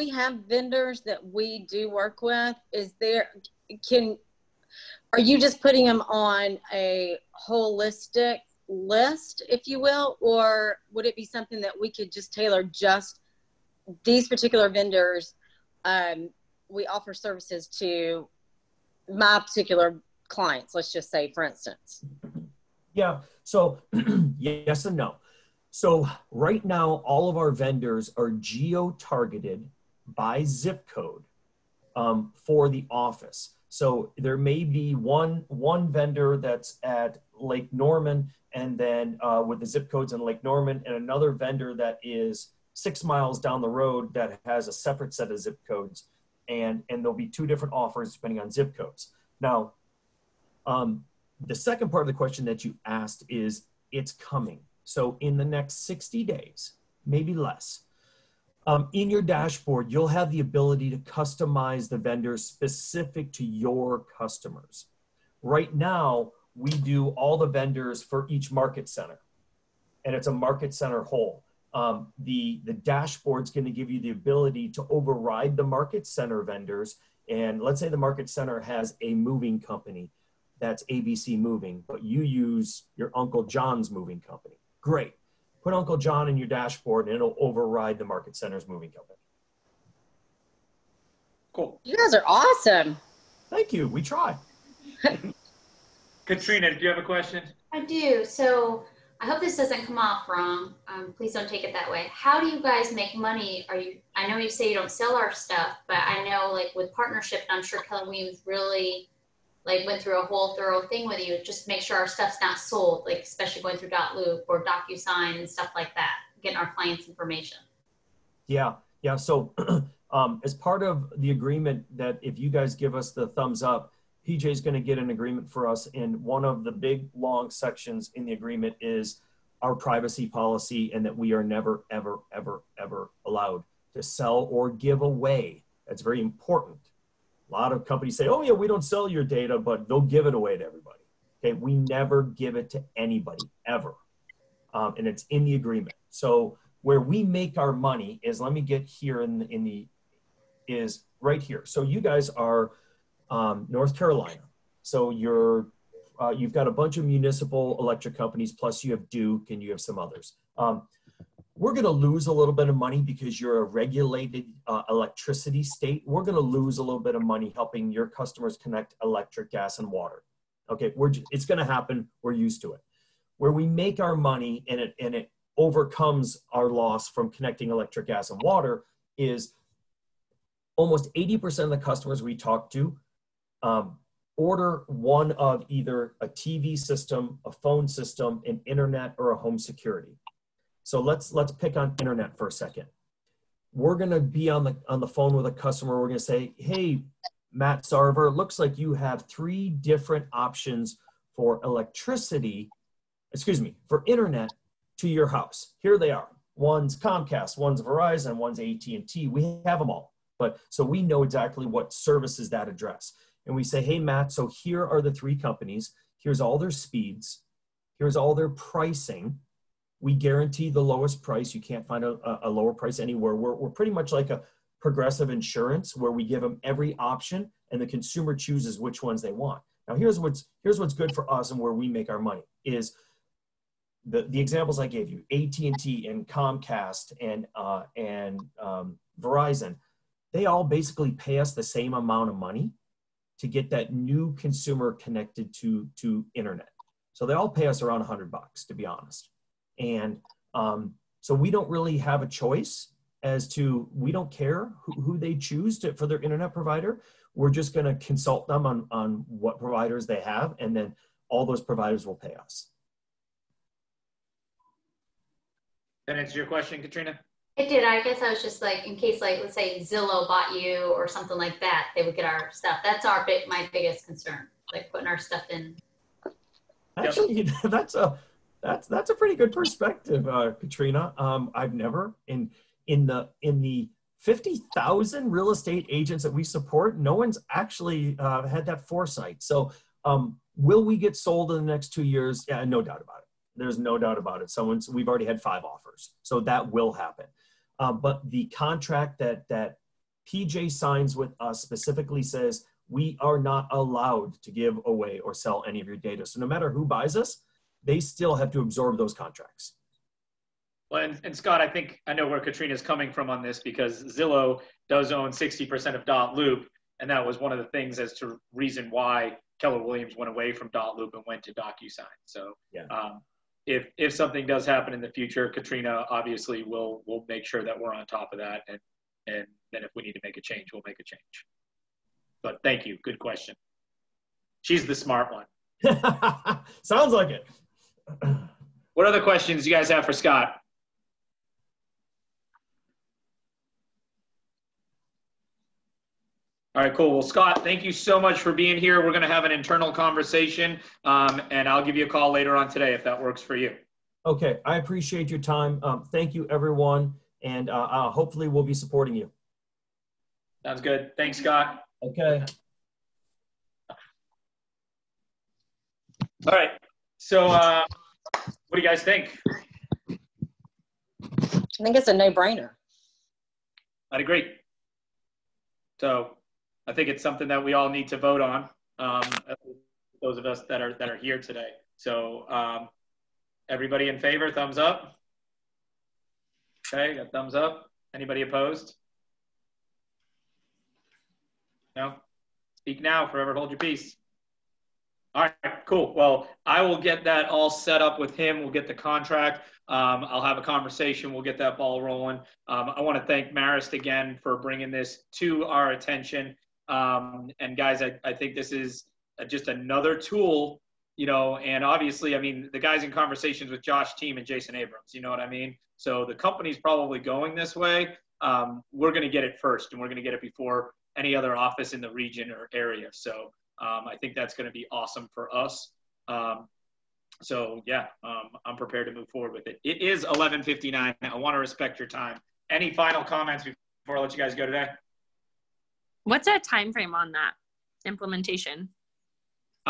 have vendors that we do work with, are you just putting them on a holistic list, if you will, or would it be something that we could just tailor just these particular vendors? We offer services to my particular clients, let's just say, for instance.
Yeah, so yes and no. So right now, all of our vendors are geo-targeted by zip code for the office. So there may be one vendor that's at Lake Norman, and then with the zip codes in Lake Norman, and another vendor that is 6 miles down the road that has a separate set of zip codes, and there'll be 2 different offers depending on zip codes. Now, the second part of the question that you asked is, it's coming. So in the next 60 days, maybe less, in your dashboard, you'll have the ability to customize the vendors specific to your customers. Right now, we do all the vendors for each market center, and it's a market center whole. The dashboard's going to give you the ability to override the market center vendors. And let's say the market center has a moving company that's ABC Moving, but you use your Uncle John's moving company. Great. Put Uncle John in your dashboard and it'll override the market center's moving company.
Cool.
You guys are awesome.
Thank you. We try.
Katrina, do you have a question?
I do. So I hope this doesn't come off wrong. Please don't take it that way. How do you guys make money? I know you say you don't sell our stuff, but I know like with partnership, I'm sure Keller Williams really like went through a whole thorough thing with you just to make sure our stuff's not sold, like especially going through .loop or DocuSign and stuff like that, getting our clients information.
Yeah. So as part of the agreement that if you guys give us the thumbs up, PJ is going to get an agreement for us. And one of the big long sections in the agreement is our privacy policy, and that we are never, ever, ever, ever allowed to sell or give away. That's very important. A lot of companies say, oh yeah, we don't sell your data, but they'll give it away to everybody. Okay, we never give it to anybody, ever. and it's in the agreement. So where we make our money is, let me get here is right here. So you guys are North Carolina. So you've got a bunch of municipal electric companies, plus you have Duke and you have some others. We're going to lose a little bit of money because you're a regulated electricity state. We're going to lose a little bit of money helping your customers connect electric, gas, and water. Okay, it's going to happen. We're used to it. Where we make our money and it overcomes our loss from connecting electric, gas, and water is almost 80% of the customers we talk to order one of either a TV system, a phone system, an internet, or a home security. So let's pick on internet for a second. We're going to be on the phone with a customer. We're going to say, hey, Matt Sarver, it looks like you have 3 different options for for internet to your house. Here they are. One's Comcast, one's Verizon, one's AT&T. We have them all. So we know exactly what services that address. And we say, hey, Matt, so here are the 3 companies. Here's all their speeds. Here's all their pricing. We guarantee the lowest price. You can't find a lower price anywhere. We're pretty much like a Progressive Insurance, where we give them every option and the consumer chooses which ones they want. Now, here's what's good for us and where we make our money is the examples I gave you, AT&T and Comcast and Verizon. They all basically pay us the same amount of money to get that new consumer connected to internet. So they all pay us around $100, to be honest. And so we don't really have a choice as to, we don't care who they choose for their internet provider. We're just going to consult them on what providers they have, and then all those providers will pay us.
That answer your question, Katrina?
It did. I guess I was just like, in case, like, let's say Zillow bought you or something like that, they would get our stuff. That's my biggest concern, like putting our stuff in.
Actually, that's a pretty good perspective, Katrina. I've never in the 50,000 real estate agents that we support, no one's actually had that foresight. So will we get sold in the next 2 years? Yeah, no doubt about it. There's no doubt about it. We've already had 5 offers, so that will happen. But the contract that PJ signs with us specifically says we are not allowed to give away or sell any of your data. So no matter who buys us, they still have to absorb those contracts.
Well, and Scott, I know where Katrina's coming from on this, because Zillow does own 60% of .loop, and that was one of the things as to reason why Keller Williams went away from .loop and went to DocuSign. So yeah. If something does happen in the future, Katrina obviously will make sure that we're on top of that, and then if we need to make a change, we'll make a change. But thank you, good question. She's the smart one.
Sounds like it.
What other questions you guys have for Scott? All right, cool. Well, Scott, thank you so much for being here. We're going to have an internal conversation, and I'll give you a call later on today if that works for you.
Okay, I appreciate your time. Thank you, everyone, and hopefully we'll be supporting you.
Sounds good. Thanks, Scott.
Okay.
All right. So what do you guys think?
I think it's a no-brainer.
I'd agree. So I think it's something that we all need to vote on, those of us that are here today. So everybody in favor, thumbs up. Okay, got thumbs up. Anybody opposed? No? Speak now, forever hold your peace. All right, cool. Well, I will get that all set up with him. We'll get the contract. I'll have a conversation. We'll get that ball rolling. I want to thank Marist again for bringing this to our attention. And guys, I think this is just another tool, you know, and obviously, I mean, the guys in conversations with Josh Team and Jason Abrams, you know what I mean? So the company's probably going this way. We're going to get it first, and we're going to get it before any other office in the region or area. So I think that's going to be awesome for us. So yeah, I'm prepared to move forward with it. It is 11:59. I want to respect your time. Any final comments before I let you guys go today?
What's a time frame on that implementation?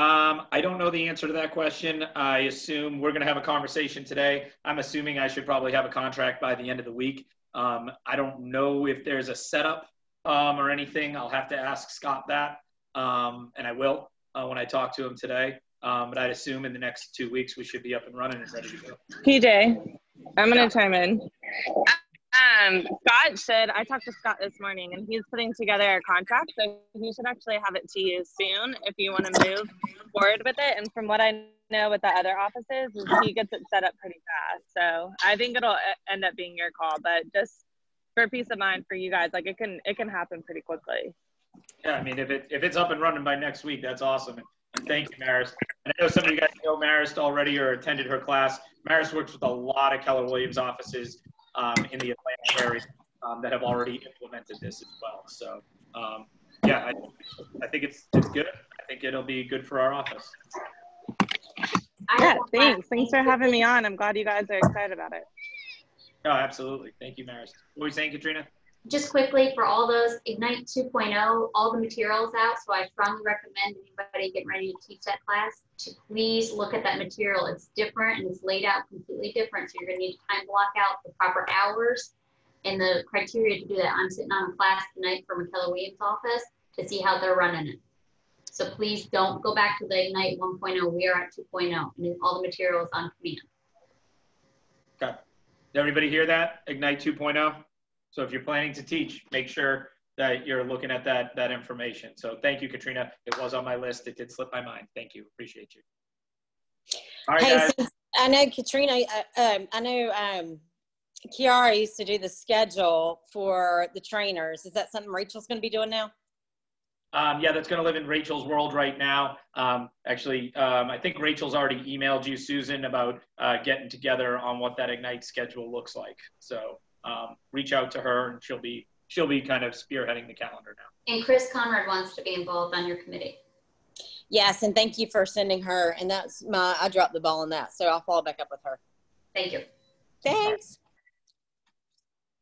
I don't know the answer to that question. I assume we're going to have a conversation today. I'm assuming I should probably have a contract by the end of the week. I don't know if there's a setup or anything. I'll have to ask Scott that, and I will when I talk to him today. But I'd assume in the next 2 weeks we should be up and running and ready to go.
PJ, I'm going to chime in. Scott said, I talked to Scott this morning and he's putting together a contract, so he should actually have it to you soon if you want to move forward with it. And from what I know with the other offices, is he gets it set up pretty fast. So I think it'll end up being your call, but just for peace of mind for you guys, like it can happen pretty quickly.
Yeah, I mean, if it's up and running by next week, that's awesome. And thank you, Maris. And I know some of you guys know Maris already or attended her class. Maris works with a lot of Keller Williams offices in the Atlanta area that have already implemented this as well. So, yeah, I think it's good. I think it'll be good for our office.
Yeah, thanks. Thanks for having me on. I'm glad you guys are excited about it.
Oh, absolutely. Thank you, Maris. What were you saying, Katrina?
Just quickly, for all those, Ignite 2.0, all the materials out, so I strongly recommend anybody getting ready to teach that class to please look at that material. It's different and it's laid out completely different, so you're going to need to time block out the proper hours and the criteria to do that. I'm sitting on a class tonight from Keller Williams' office to see how they're running it. So please don't go back to the Ignite 1.0. We are at 2.0, and all the material is on command.
Okay. Did everybody hear that? Ignite 2.0? So if you're planning to teach, make sure that you're looking at that information. So thank you, Katrina. It was on my list. It did slip my mind. Thank you. Appreciate you. All right, guys.
Since I know Katrina, I know Kiara used to do the schedule for the trainers. Is that something Rachel's going to be doing now?
Yeah, that's going to live in Rachel's world right now. Actually, I think Rachel's already emailed you, Susan, about getting together on what that Ignite schedule looks like. So reach out to her, and she'll be kind of spearheading the calendar now.
And Chris Conrad wants to be involved on your committee.
Yes, and thank you for sending her. And I dropped the ball on that, so I'll follow back up with her.
Thank you.
Thanks.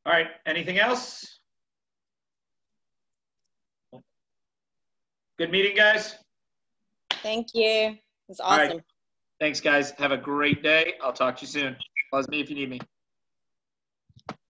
All right. Anything else? Good meeting, guys.
Thank you. It was
awesome. All right. Thanks, guys. Have a great day. I'll talk to you soon. Buzz me if you need me.